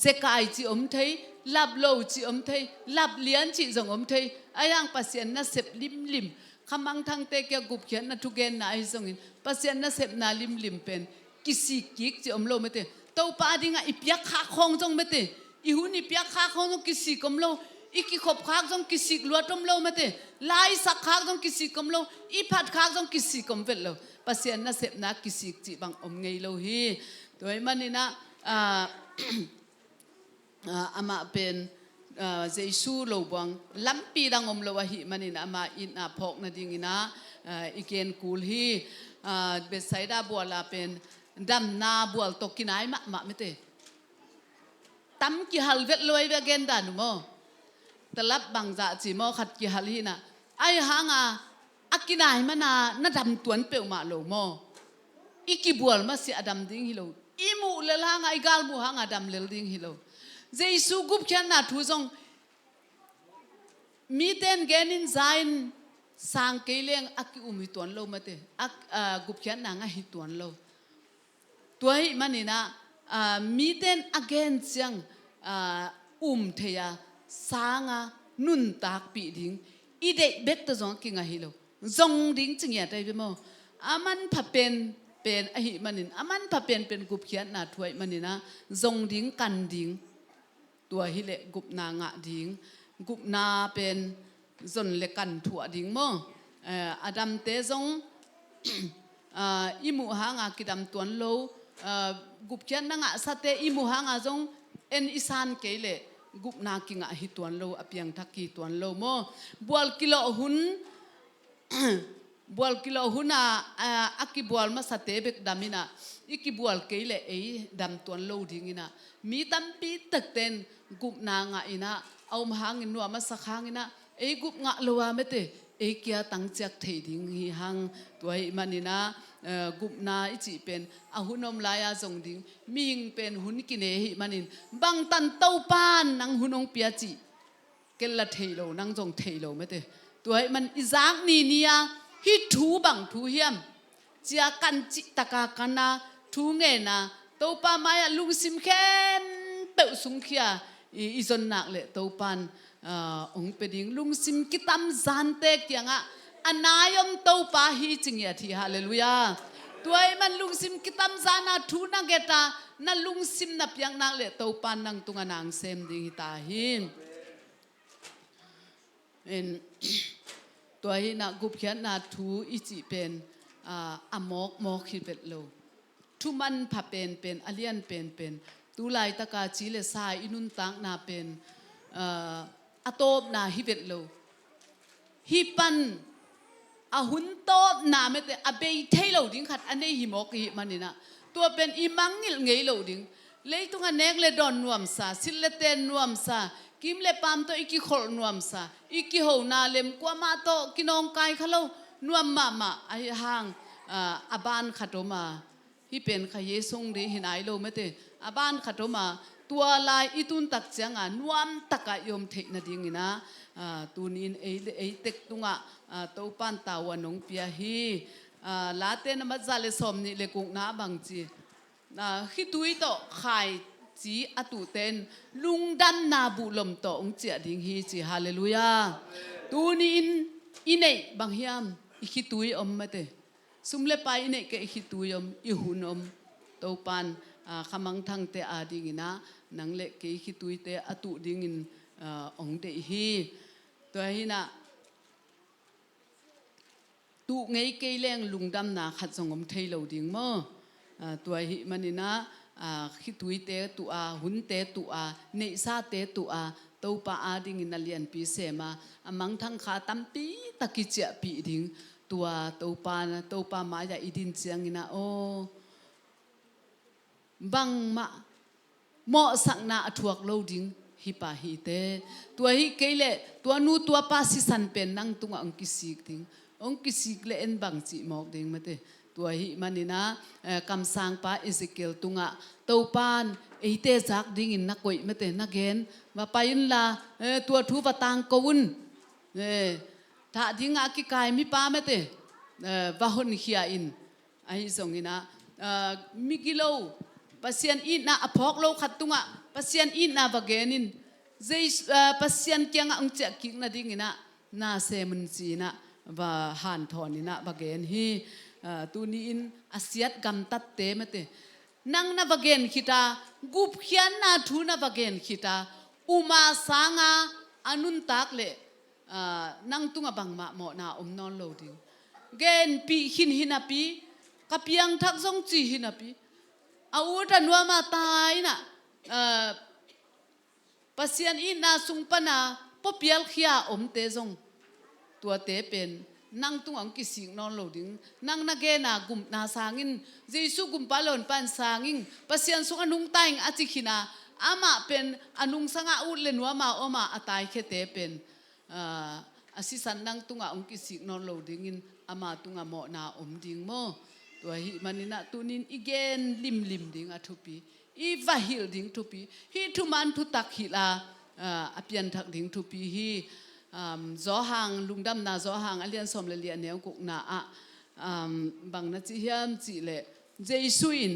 zekai chi om thei lap lo chi om thei lap lian chi zongom thei ayang pasian na sep lim khamang thang te kya gup khian na thugen na ai zongin pasian na sep na lim pen kisik kik chi om lo mete to pa dinga ipyak kha khong jong mete ihun ipyak kha khong kisik kom lo iki khop khak jong kisik luatom lo mate lai sak khak jong kisik kom lo I phat khak jong kisik kom vel lo pasian na sep na kisik chi bang om ngei lo hi toy manina ama pen Jesu lo bang lampi dang om lo hi manina ama in a phok na dingina iken kul hi besaida bola pen dam na bual tokinai ma mete tam ki halvet loi ve gen dan mo ตลับบางจะจีมอขัดกิฮัลฮีนะไอ้หางอากินายมันน่าดำตวนเปียวมาโลมออีกิบัวมาเสียดำดิ้งฮิโลอีมูเลลหางไอ้กาลมูหางดำเลลดิ้งฮิโลเจสุกุบเขียนน่ะทุจงมีเต้นเกนินไซน์สังเกลียงอากิอุมิตวนโลมาเตกุบเขียนน่ะง่ายตวนโลตัวให้มันนี่นะมีเต้น against ยังเทียสางนุนตากปีดิ้งอีเด็กเบ็ดตัวจงกิงฮิโลจงดิ้งจึงอย่าได้ไปมั้งมันพับเป็นไอ้มันนี่มันพับเป็นกุบเขียนน่ะถวยมันนี่นะจงดิ้งกันดิ้งตัวฮิเลกุบนางะดิ้งกุบนาเป็นจนเล็กกันถั่วดิ้งมั้งอดัมเตจงอิมุหางกิดำตวนโลกุบเขียนนางะสเตอิมุหางจงเอ็นอิสานเกลกุบนากิงะฮิตวนโลอเปียงทักกีตวนโลมั้งบัวกิโลหุนบัวกิโลหุนอากิบัวมาสเตเบกดามินะอีกิบัวเกลดำตวนโลดิ้งนะมีตั้มปีตักเต็นกุบนางะอินะเอามาหางินนัวมาสักหางินะกุบงะโลวาเมเตเกียตั้งจักเทดิ้งฮิหังตัวมันนี่นะกุบนาอิจิเป็นหุนอมลายจงดิ้งมิงเป็นหุนกินหิมันนินบางตันเต้าปานนังหุนองเปียจิเกลเทโลนังจงเทโลเมเตตัวมันอิจางนี่เนี่ยฮิทูบังทูเฮียมเจียกันจิตกากันนะทูเงินะเต้าปามายลุงซิมเคนเปะสุงเขียอิจนนักเลเต้าปานองเปดิ้งลุงซิมกิตัมจันเตกยังนายมเต้าปาฮีจริงอย่าที่ฮาเลลูยาตัวมันลุงซิมกิตัมจานาทูนักเกตานั่นลุงซิมนับยังนักเลเต้าปานนังตุงนางเซมดิ้งตาหินตัวหินักกุบเขียนนาทูอิจิเป็นมอกฮิเป็ดโลทุมันผับเป็นอเลียนเป็นตูไลตะกาจีเลสายอินุนตังนาเป็นอโตบนาฮิเป็ดโลฮิปันหุนโตนาเมตอเบยเทโลดิ้งขัดอันนี้หิมอกหิมันนี่นะตัวเป็นอิมังงิลเงยโลดิ้งเลยตุงอันเนกเลดอนนวมซาสิเลเตนนวมซากิมเลปามโตอีกิขอลนวมซาอีกิโหนาเลมกว่ามาโตกินองกายเขานวมมาไอห่างอบานขัดมาฮิเป็นขยสงดีหินไอโลเมตอบานขัดมาตัวลายอีตุนตักเจียงนวมตักยมเทนดิ้งนะตูนินเต็กตุงเต้าปันตาวันงเปียฮีลาเตนมัจจาเลสมนี่เลกุงนาบังจีฮิตุยโตไข่จีอตุเตนลุงดันนาบุลมโตองเจียดิ้งฮีจีฮาเลลูยาตูนินอินเนบังฮิมอิฮิตุยอมมาเตสุมเลไปอินเนกอิฮิตุยอมอิหุนอมเต้าปันขมังทังเตอาดิ้งนะนังเล็กอิฮิตุยเตอตุดิ้งองเดฮีตัวฮีนะตูไงเกลแรงลุงดำนาขัดสงมเทโลดิ้งมั้งตัวหิมันนี่นะคิดตุยเตตัวหุ่นเตตัวเนซาเตตัวเต้าปาดิ้งนัลเลียนปีเสมามังทั้งขาตั้มปีตะกิเจปีดิ้งตัวเต้าปามาอย่าอิดินเจียงนะโอบังมาเหมาะสักนาถวกโลดิ้งฮิปาฮิเตตัวฮิเกลตัวนูตัวปาสิสันเป็นนั่งตุงอังกิสิกดิ้งองค์กิสิกเลนบังจีหมอกดิ้งมาเตตัวหิมันนี่นะคำสั่งป้าอิสเกลตุงะเต้าปานเตจักดิ้งอินนักกุยมาเตนักเกนมาไปอินละตัวทุบตังกวุนถ้าดิ้งอากิกายมีป้ามาเตวะหุนขี้อินไอ้ส่งอินะมิกิโลปัสยันอินนะอภอกโลขัดตุงะปัสยันอินนะบะเกนินเจปัสยันเกียงองเจกิกนะดิ้งอินะนาเซมันจีนะว่าหันทอนี่นะบางเกนฮีตูนี้อินอาเซียดกำตัดเตมเตนังนะบางเกนขิตากุบเขียนนะทูนะบางเกนขิตาอุมาสังอานุนตักเลนังตุงบังมาหมอนานอนโลดิเกนปีหินนะปีกับเพียงทักซงจีหินนะปีอาวุธนัวมาตายนะปัสยันอินนาสุงปนาปเปียลขี้อาเตซงตัวเตเป็นนั่งตุงอังกิสิงนอนโลดิ้งนั่งนักเกนากุมนาสางินเจสุกุมปาลอนปันสางิงปัสยันสุงอนุงไตงอาจิขินา อามาเป็นอนุงสังอาอุเลนัวมาอมาอตายแค่เตเป็นอาศิสันนังตุงอาองกิสิกนอนโลดิ้งินอามาตุงอาหมอนาอมดิ้งโมตัวหิมันนี่นะตุนินอีเกนลิมดิ้งอาทุปีอีวาฮิลดิ้งทุปีฮิทุมันทุตักฮิลาอเปียนทักดิ้งทุปีฮิจอหางลุงดำนาจอหางอเลียนสมเลเลียนเนียวกุกนาบางนาจิฮิมจิเลเจสุอิน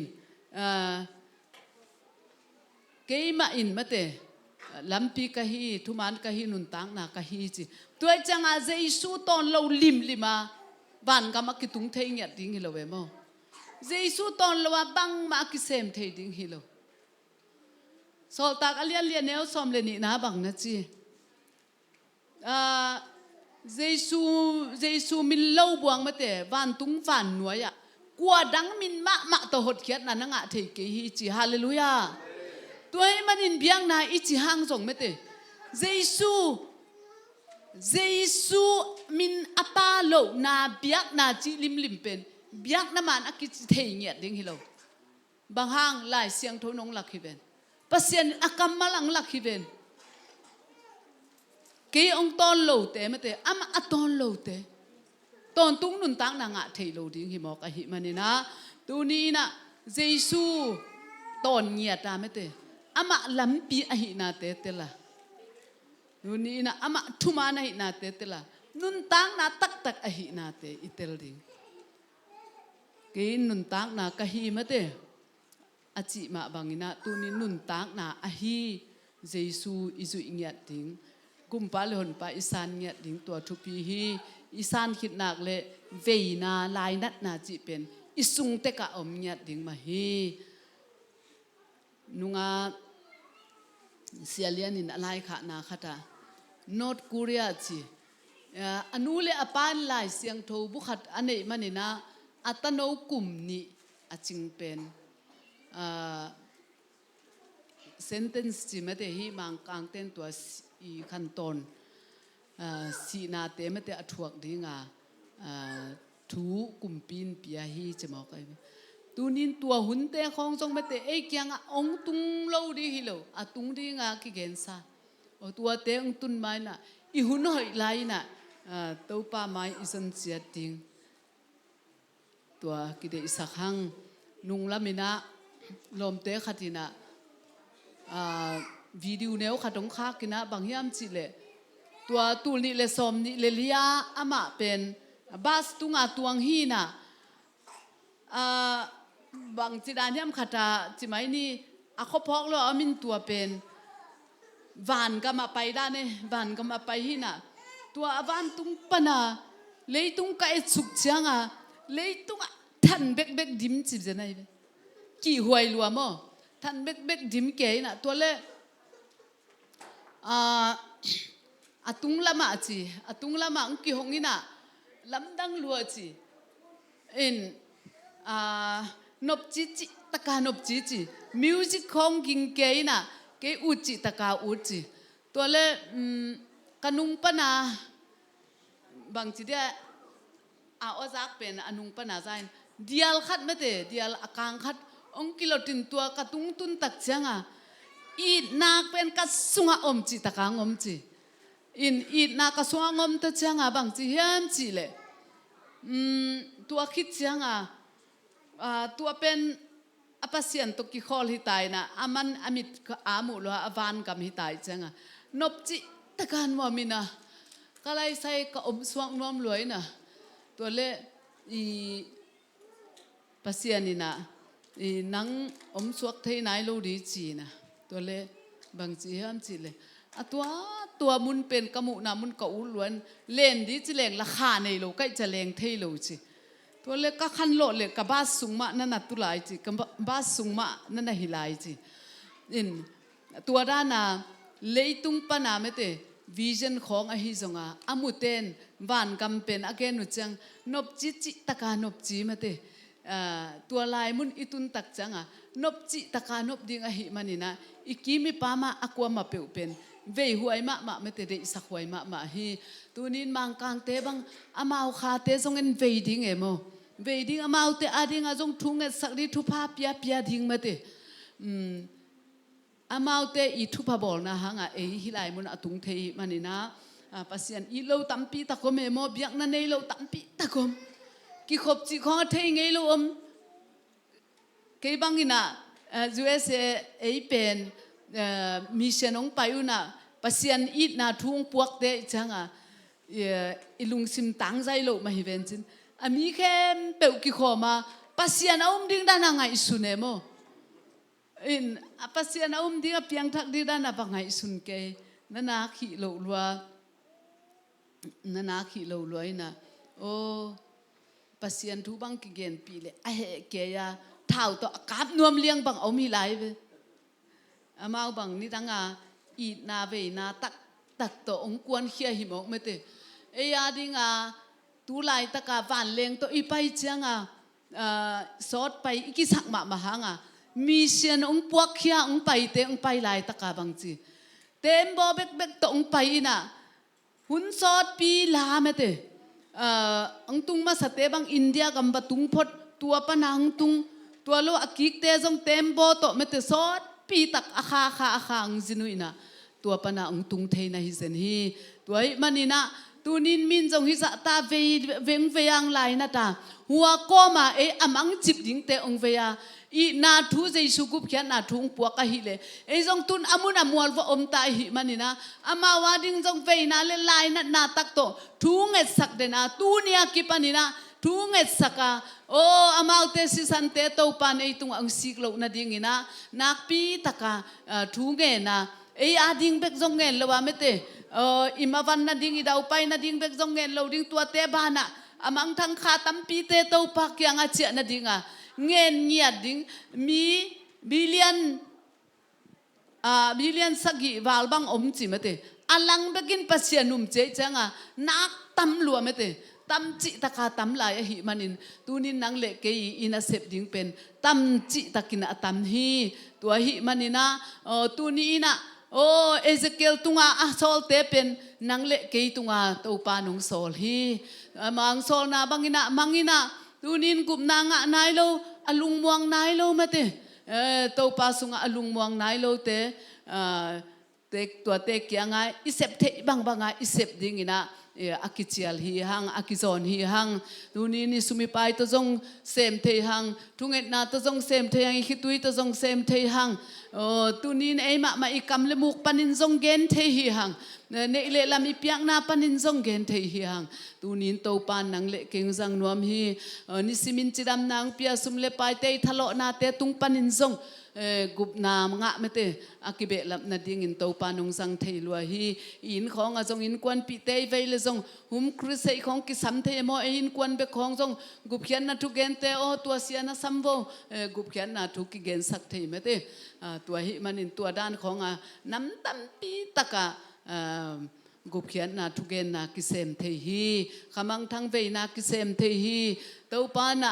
เกยมาอินมาเตลำปีกะฮีทุมันกะฮีนุนตังนากะฮีจิตัวจังอาเจสุตอนเราลิมาบ้านก็มากิตุงเทียดดิ้งฮิโลเวโมเจสุตอนเราบังมากิเซมเทียดิ้งฮิโลสอลตากอเลียนเลียนเนียวสมเลนีนาบางนาจิเจสุมินเล่าบวงมาเตวันตุงฝันหน่วยอะกว่าดังมินมะตัวหดเขียดนั่นงะเทเกฮีจิฮาเลลูยาตัวให้มันอินเบียงนาอิจิฮังส่งมาเตเจสุมินอปาโลนาเบียกนาจิลิมเป็นเบียกน้ำมันอักจิเทียดดิ้งฮิโลบางห้างหลายเสียงโทนงหลักฮิเวนปัสเซียนอากรรมมาลังหลักฮิเวนเกี่ยงตอนโลเตมาเตอามาตอนโลเตตอนตุ้งนุนตังนางะเทโลดิ้งหิมอกะหิมันนี่นะตูนี้นะเจสุตอนเงียตามาเตอามาลำปีอหินาเตเตละตูนี้นะอามาทุมานะหินาเตเตละนุนตังนาตักอหินาเตอิเตลดิ้งเกี่ยนุนตังนากะหิมาเตอาจิมาบังอินะตูนี้นุนตังนาอหิเจสุอิจุอิเงียดิ้งกุมปาเลหนปาอิสานเงียดิ้งตัวทุปีฮีอิสานคิดนักเลเวนาลายนัดนาจิเป็นอิสุงเตกะอมเงียดิ้งมาฮีนุงาเสียเลียนินอะไรขะนาขะตานอร์ทโคเรียจีอนุเลอปานลายเสียงโทบุขัดอันนี้มันนี่นะอัตโนกุมนี่อจิงเป็นsentence จีไม่ได้ฮีมังกางเต้นตัวอีขั้นตอนสีนาเตไม่ได้อถวกดิ้งถูกุมปีนปียฮีจะบอกไอ้ตูนินตัวหุ่นเตะของจงไม่ได้เอ้ยยังองตุงเล่าดีฮิโลตุงดิ้งกิเกนซาตัวเตะองตุนไม่น่ะอีหุ่นหอยไหลน่ะตัวป้าไม่อิสันเสียดิ้งตัวกิเดอิสักหังนุงละมินะลมเตะขัดินะวิดีโอเนี้ยขัดตรงข้ากินะบางอย่างจิเลตัวตูนี่เลสอมนี่เลลียอามาเป็นบาสตุงอาตวงฮีนะบางจิดานยามขัดจิไหมนี่อาคบพอกแล้วอามินตัวเป็นวันก็มาไปได้เนี่ยวันก็มาไปฮีนะตัววันตุงปนาเลยตุงก็ไอสุกจังเลยตุงทันเบกดิมจิบจะไหนกี่หวยรัวมั้งท่านเบกดิมเก๋น่ะตัวเล่ตุงละมาจีตุงละมาอุกิหงอิน่ะลำดังลัวจีนบจีตะกานบจีมิวสิกของกิงเก๋น่ะเก๋อุจิตะกาอุจิตัวเล่กนุงปนาบางจีเดียอจักเป็นอนุงปนาใจเดียลขัดไม่เตะเดียลอากางขัดองกิโลตินตัวกระตุงตุนตักเชียงอีนักเป็นกระสุงอมจิตะกางอมจิอีนักกระสุงอมตักเชียงบางจีเฮียมจิเลยตัวคิดเชียงตัวเป็นอภัสยันตุกิคอลหิตายนะอามันอามิดอามุลวาวานกำหิตายเชียงนบจิตะการว่ามินะก็เลยใส่กระอมสวงน้อมรวยนะตัวเล่อีภัสยันนี่นะนังอมสวกเทนายโลดีจีนะตัวเล่บางจีฮัมจีเลยตัวมุนเป็นกมุนามุนกอุล้วนเล่นดีจีเลงราคาในโลก็จะเลงเทโลจีตัวเล่ก็ขันโลเลยกับบาสุงมะนั่นน่ะตุลายจีกับบาสุงมะนั่นน่ะฮิลายจีตัวด้านน่ะเลยตุงปนาไม่เตวิชั่นของอหิจงอามุเตนวานกำเป็นอเกนุจังนบจิตะกานบจีไม่เตตัวลายมุนอิตุนตักจังนบจิตะกานบดิ้งอหิมันนี่นะอีกีมีปามาอากวมาเปวเป็นเวหวยมะไม่เตะเดสักหวยมะฮีตัวนี้มังกางเตบังอามาวคาเตจงเอ็นเวดิ้งโมเวดิ้งอามาวเตอดิ้งจงทุ่งเอ็ดสักดิทุพาเปียดิ้งมาเต อามาเตอีทุพบอลนะฮังเอฮิไลมุนอตุงเทมันนี่นะปัสยันอีโลตัมปีตะกมเอโมเบียกนั่นเอโลตัมปีตะกมกิขบจีของเทงเอโลเกี่ยบังกินะจูเอสเอเป็นมิชชั่นองไปอุนะปัสยันอีน่าทุ่งปวกเตจังอีลุงซิมตังใจโลมาฮิเวนจินมีแค่เปลกิขอมาปัสยันเอาดิ้งด้านไงสุนเอโมปัสยันเอาดิ้งเพียงทักดิ้งด้านไงสุนเกนั่นนักขี่โลลัวนั่นนักขี่โลลัวนะโอ้ปัสยันทุบังกิเกนปีเลยเกียเท่าตัวกับนวมเลี้ยงบังเอามีหลายเว้อามาบังนี่ตั้งอีนาเวนาตักตัวองกวนเขียหิมอกไม่เตดิ้งตูไลตะกาวันเลี้ยงตัวอีไปจังสอดไปอีกิสักมาหางมีเชียนองปวกเขียองไปเตองไปไลตะกาบังจีเต็มบ่เบกตัวองไปน่ะหุ่นสอดปีลาไม่เตองตุงมาสเตบังอินเดียกัมบะตุงพดตัวปนังตุงตัวโลอากิกเตจงเต็มบ่โตไม่เตสอดปีตักอาคาองจินุยนะตัวปนังตุงเทนะฮิเซนฮีตัวมันนี่นะตูนินมินจงฮิสตาเวงเวียงไลนะตาหัวก็มาอมังจิบดิงเตองเวียอีนาทูเจสุกุบเขียนนาทุงปัวกะฮิเลจงตุนอามุนอมวลวอมตาหิมันนี่นะอามาวาดิงจงเวนาเลไลนะนาตักโตทุงเอสักเดนะตูเนียกิปันนี่นะทุงเอสักโออามาเตสิสันเตโตปานตุงอังสิกโลนะดิงนะนักปีตะกาทุงเงนะอาดิงเบกจงเงนละวาเมเตอิมาวันนาดิงอีดาวไปนาดิงเบกจงเงนเราดิงตัวเตบานะอามังทังขาตัมปีเตโตปักยังอาเจนาดิงเงินเงียดดิงมีบิลเลียนสักกี่วาลบังอมจิมเตอลังเบกินปัสยานุมเจจังนักตั้มลัวเมเตตั้มจิตะกาตั้มลายหิมันินตูนินนังเล็กเกยอินาเซบดิงเป็นตั้มจิตะกินะตั้มฮีตัวหิมันินะตูนีนะโอเอเซเกลตุงอาโซลเตเป็นนังเล็กเกยตุงอาตัวปานุงโซลฮีมังโซลนาบังอินะมังอินะตูนินกุบนางะนายโลอลุงมวงนายโลมาเตตัวปาสุงอลุงมวงนายโลเตตัวเตกยังไงอิเซปเทบังอิเซปดิงินะอากิจิลฮีฮังอากิจอนฮีฮังตูนี้นี่สุมิไปตัวจงเซมเทฮังทุงเอ็ดนาตัวจงเซมเทฮังคิดตุยตัวจงเซมเทฮังตูนี้ไอ้มาอีกำเลมุกปันินจงเกนเทฮีฮังเนเลลามีเปียกนาปันินจงเกนเทฮีฮังตูนี้โตปานนังเลเก่งจังนวมฮีนิสิมินจิดามนางเปียสุมเลไปเตทะเลาะนาเตตุงปันินจงกุบนามงะเมเตอากิเบลับนาดิงอินโตปานุงสังเทลัวฮีอินของจงอินควันปีเตยเวลจงหุมคริสเซของกิสัมเทโมอินควันเบของจงกุบเขียนนาทุกเกนเตโอตัวเสียนาซัมโวกุบเขียนนาทุกเกนสักเทเมเตตัวหิมันอินตัวด้านของน้ำตั้มปีตะกะกุบเขียนนาทุกเกนนากิเซมเทฮีขมังทั้งเวนากิเซมเทฮีเต้าปานะ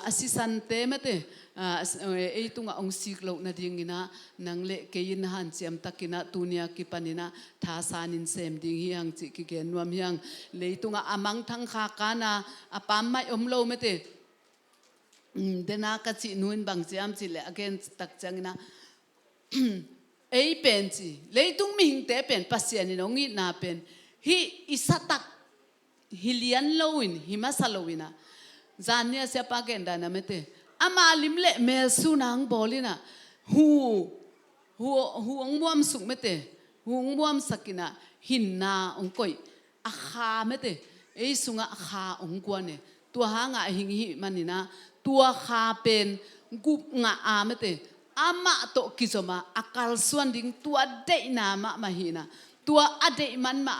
อาศิสันเตเมเตตุงองสิกโลนาดิงนะนังเละเกินหันเจียมตะกินะตุเนียกิปันินะท้าสานินเซมดิงเฮียงจิกิเกนนวมเฮียงเลยตุงอามังทั้งขากานะอาปามไม่อมโลเมเตเดนักจินุนบางเจียมจิเลอเกนตักจังนะเป็นจีเลยตุงมิงเตเป็นปัสยานินองอินาเป็นฮิอิสตักฮิเลียนโลวินฮิมาซาโลวินะจานเนี่ยเสียปากเกนดานะเมเตอามาลิมเละเมสุนังบอลินะหูองบวมสุกเมเตหูองบวมสักินะหินนาองกอยอาคาเมเตสุงอาคาองกวนเนตัวหางะหิงหิมันนี่นะตัวคาเป็นกุบงะอาเมเตอามาโตกิจมาอากาลส่วนดิ่งตัวเดนามะมาหินะตัวอเดมันมา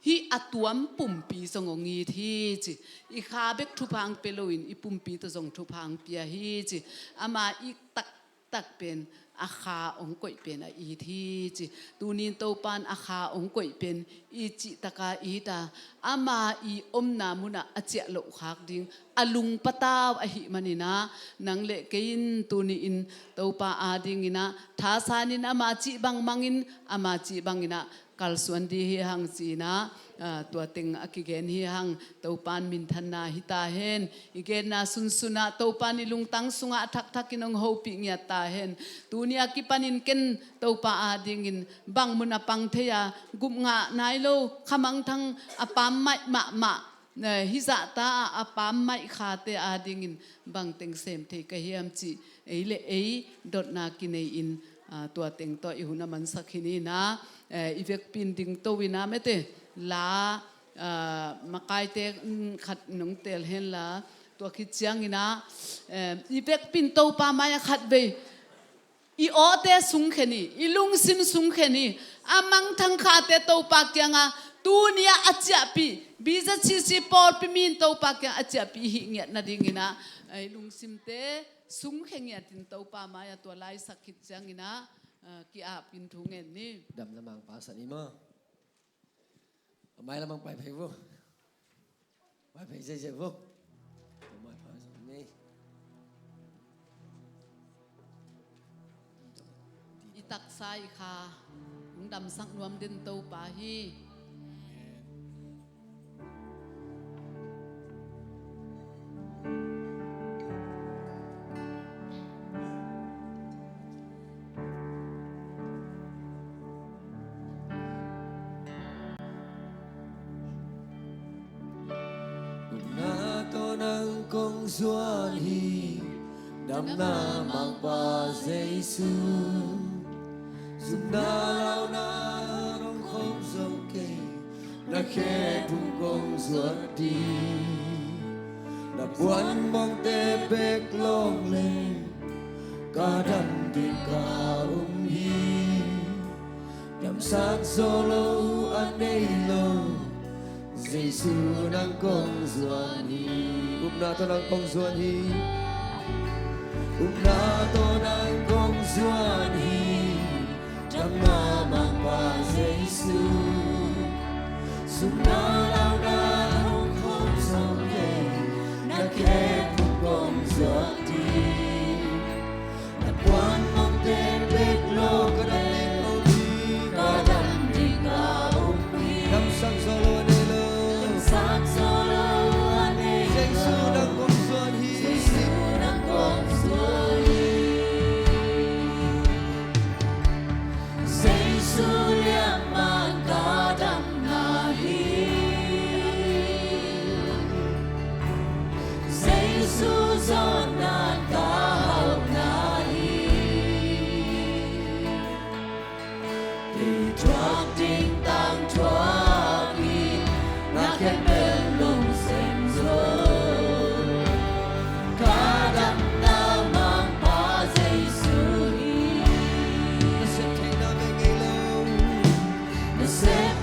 ฮีอัตวมปุ่มปีสงงีที่จีอีขาเบกทุพังเปโลอินอีปุ่มปีตัวสงทุพังเปียฮีจีอามาอีตักเป็นอาคาองก่อยเป็นอีที่จีตูนินโตปานอาคาองก่อยเป็นอีจิตกาอีตาอามาอีอมนามุนะอเจโลคักดิงอลุงปตาวอหิมันินะนังเลเกินตูนีอินโตปาอาดิงินะท้าสานินอามาจิบังมังอินอามาจิบังอินะก kal suan di hi hang chi na tua teng akigen hi hang topan min than na hi ta hen igen na sun suna topan ni lungtang sunga thak thak inong hopi ngia ta hen tunia ki panin ken topa ading in bang muna pang theya gup nga nai lo khamang thang apam mai ma hi za ta apam mai kha te ading in bang teng sem the ka hiam chi eile ei dot na ki nei in tua teng to i huna man sakhini na ivek pin ding to wina mete la makai te khat nong tel hen la tua ki chiang ina ivek pin to pa maya khat be i ote sung kheni i lung sim sung kheni amang thang kha te to pa kyanga tunia achia pi biza chi chi por pi min to pa kya achia pi hi ngiat na ding ina ai lung sim te sung khengia tin to pa maya tua lai sakhit chiang ina ki a pin thungen ni đầm là mang pa sa ni mo mai là mang pai phai vô pai phai dây vô mai pa sa ni itak sai kha ung dam sak nuam din to pa hi công xuân hi đam na mang pa Giêsu dùng na lao na rong không dâu kê đã khe thung công xuân đi đã buồn mong tê bếc long lên cả đam đi cả hi đam sát solo anh đây lâu Giêsu nang công xuân hi na to nang công xuân hi na to nang công xuân hi trong na mang pa Giêsu sum na lao na không sông kê na khe thung công xuân đi na quan mong tên bếp lô có đàn lên ô đi có đàn đi cả hi năm sang solo này lơ năm sang solo Giêsu đang công xuân hi Giêsu đang công xuân hi Giêsu liam mang cả đam na hi Giêsu giòn nan cả hậu na hi thì thoát tình tăng thoát đi na khen bên lung xem rồi Hãy subscribe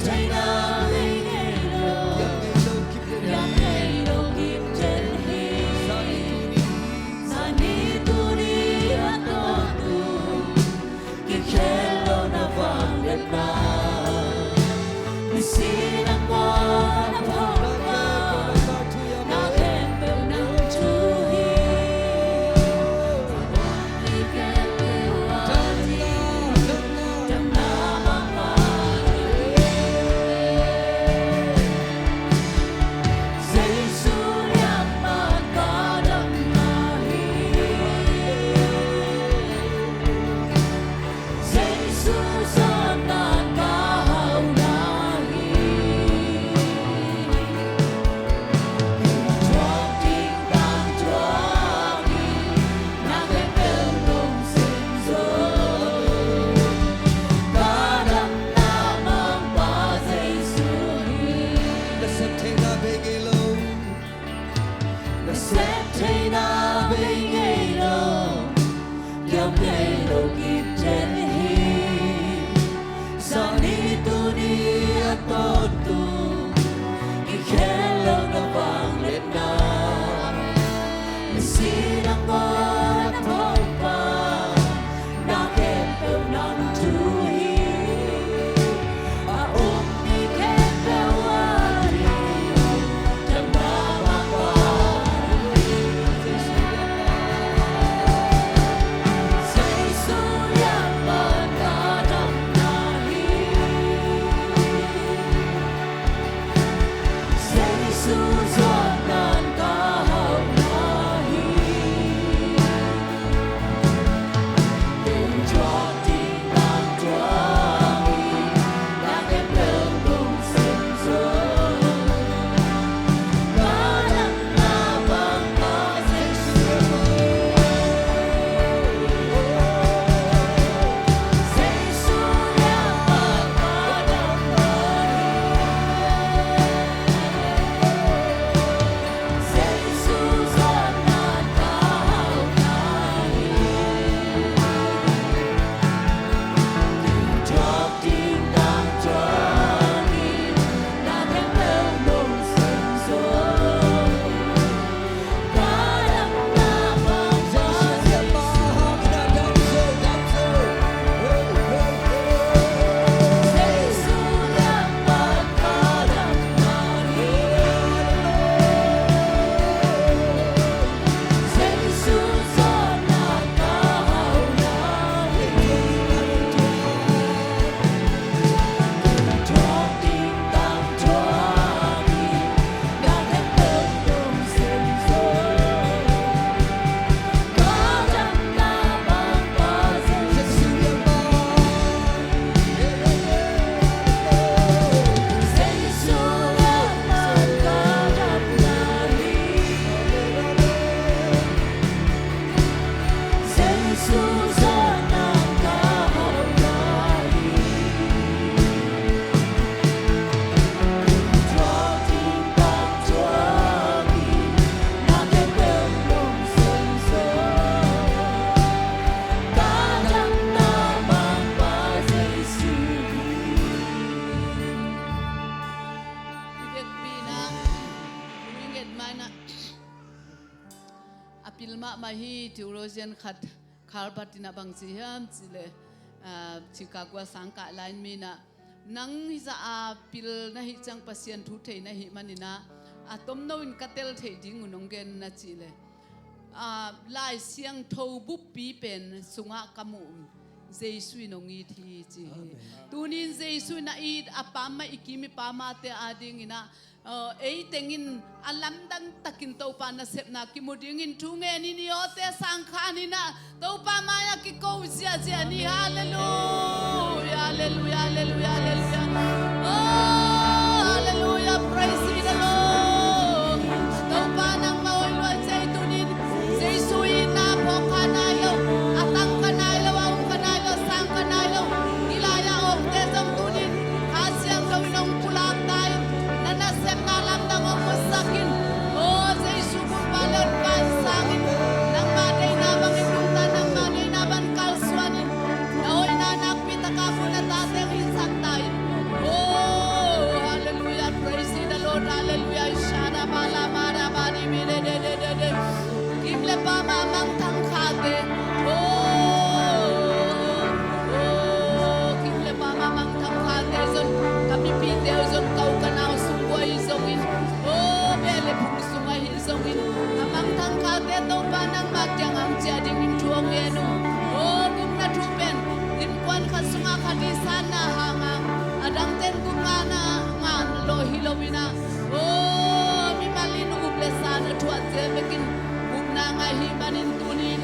hi theologian khat khal patina bang chi ham chi le Chicago sangka lain mina nang hi za a pil na hi chang pasien thu thei na hi manina atom no in katel thei ding unong gen na chi le lai siang tho bu pi pen sunga kamu Jesu nongi thi chi tunin Jesu na id apama ikimi pama te ading ina ei tengin alam dan takin to pa na sep na ki moding in tunge ni ni ote sangkha ni na to pa maya ki ko sia sia ni hallelujah hallelujah hallelujah hallelujah oh hallelujah praise the Lord to pa nang maoy lo jay tunin Jesu ina po kanayo atang kanayo ang kanayo sang kanayo ilaya ok te jong tunin asyang gawinong pulak tayo nasem na lam dang masakin oh Jesu kung balon pansangin nang maday na bang ipunta nang maday na bang kalswanin naoy na nakpita ka po na tateng isang tayo oh hallelujah praise the Lord hallelujah shana bala mara bari mire de de de de kimle pa mamang tangkate kimle pa mamang tangkate zon kami pideo zon kau kanao izongin oh bele pungsunga izongin amang tangkate to panang matyang ang jading intuong enu oh kung natupen inkwan kasunga kadisana hangang adang ten kumana ngan lohilowina oh mimalin ublesana tuat zebekin kumna ngahimanin tunin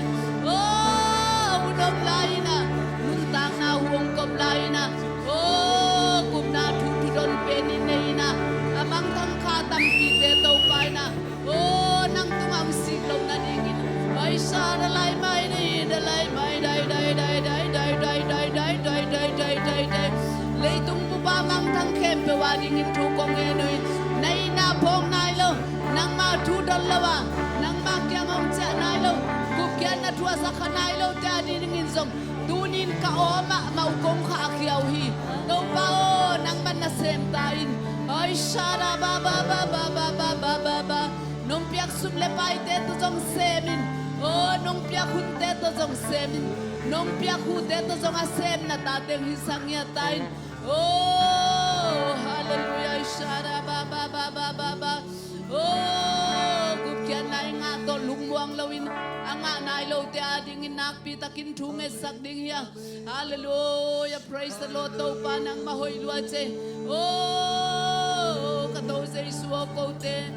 oh udom laina nuntang na huong kom laina oh kumna tutudon peninina amang tangkatam pite to pai na oh nang tungam siklaw na dingin ay sa dalay may ni dalay may day day day day day day day day day day day day day leitung pupamang tang khempeuh wadingin tukong enoy nay na pong nailo nang matu dalawa nang makyang om cha nailo kukyan na tuwa sa kanailo dadingin zong tunin ka oma maukong ka akyaw hi to pao nang manasem tain ay shara ba ba ba ba ba ba ba ba ba nung piak sumle pai te to jong semin oh nung piak hun te to jong semin nung piak hu te to jong asem na tateng hisang ya tain oh hallelujah shara ba ba ba ba ba ba oh gupkyan nai nga to lungmuang lawin anga nai lo te ading inak pitakin thume sak ding ya hallelujah praise the Lord to panang mahoy luache oh kato Jesu ko te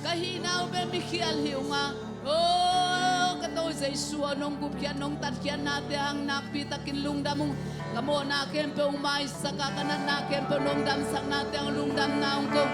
kahinaw be mikhial hiunga oh kato Jesu nong gupkyan nong tatkyan nate ang nakpitakin lungdamong kamo na khempeuh umay sa kakanan na khempeuh nong dam sang nate ang lungdam naong ko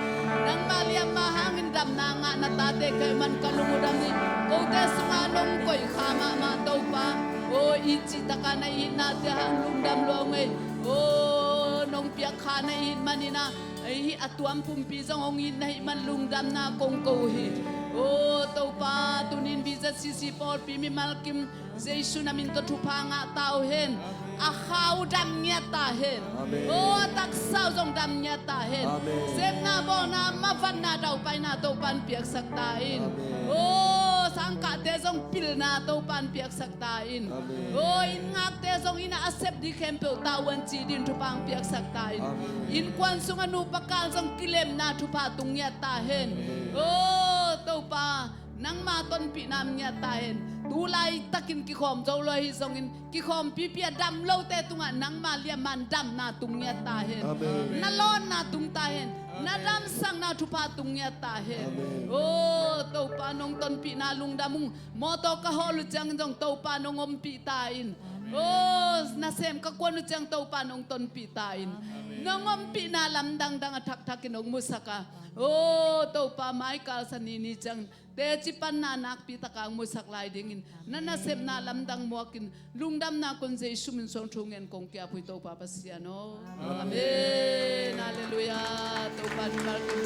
nang maliam mahangin dam na nga natate kay man kalungudam ni ko te sunganong koy khama ma to pa oh ichi takana inate ang lungdam longe oh nong piak khana in manina hi atuam pumpi jong ongin na hi man lungdam na kong ko hi oh to pa tunin biza sisi por pi mi malkim Jesu namin to thupha nga tao hen akhaw dam nya ta hen oh taksaw jong dam nya ta hen sem na bo na mavan na daw pai na to pan piak saktain oh sangka te jong pil na to pan piak saktain oh in ngak te jong ina asep di khempeuh tawan chi din thupang piak saktain in kwan sung anu pakal jong kilem na thupha tung nya ta hen oh to pa nang maton pi nam nya ta hen tulai takin ki khom zo lo hi songin ki khom pi pia dam lo te tunga nang ma lia man dam na tung nya ta hen na lon na tung ta hen na dam sang na thupa tung nya ta hen oh to pa nong ton pi na lung damung moto ka holu chang jong to pa nong om pi ta in oh na sem ka kwanu chang to pa nong ton pi ta in nong om pi na lam dang dang thak thak kinong musaka oh to pa mai kal sanini chang te chipan na nak pi takang musak lai dingin nana sep na lamdang mokin lungdam na kon Jesu min song thungen kong kya pui to pa pasiano amen hallelujah to pa mal ku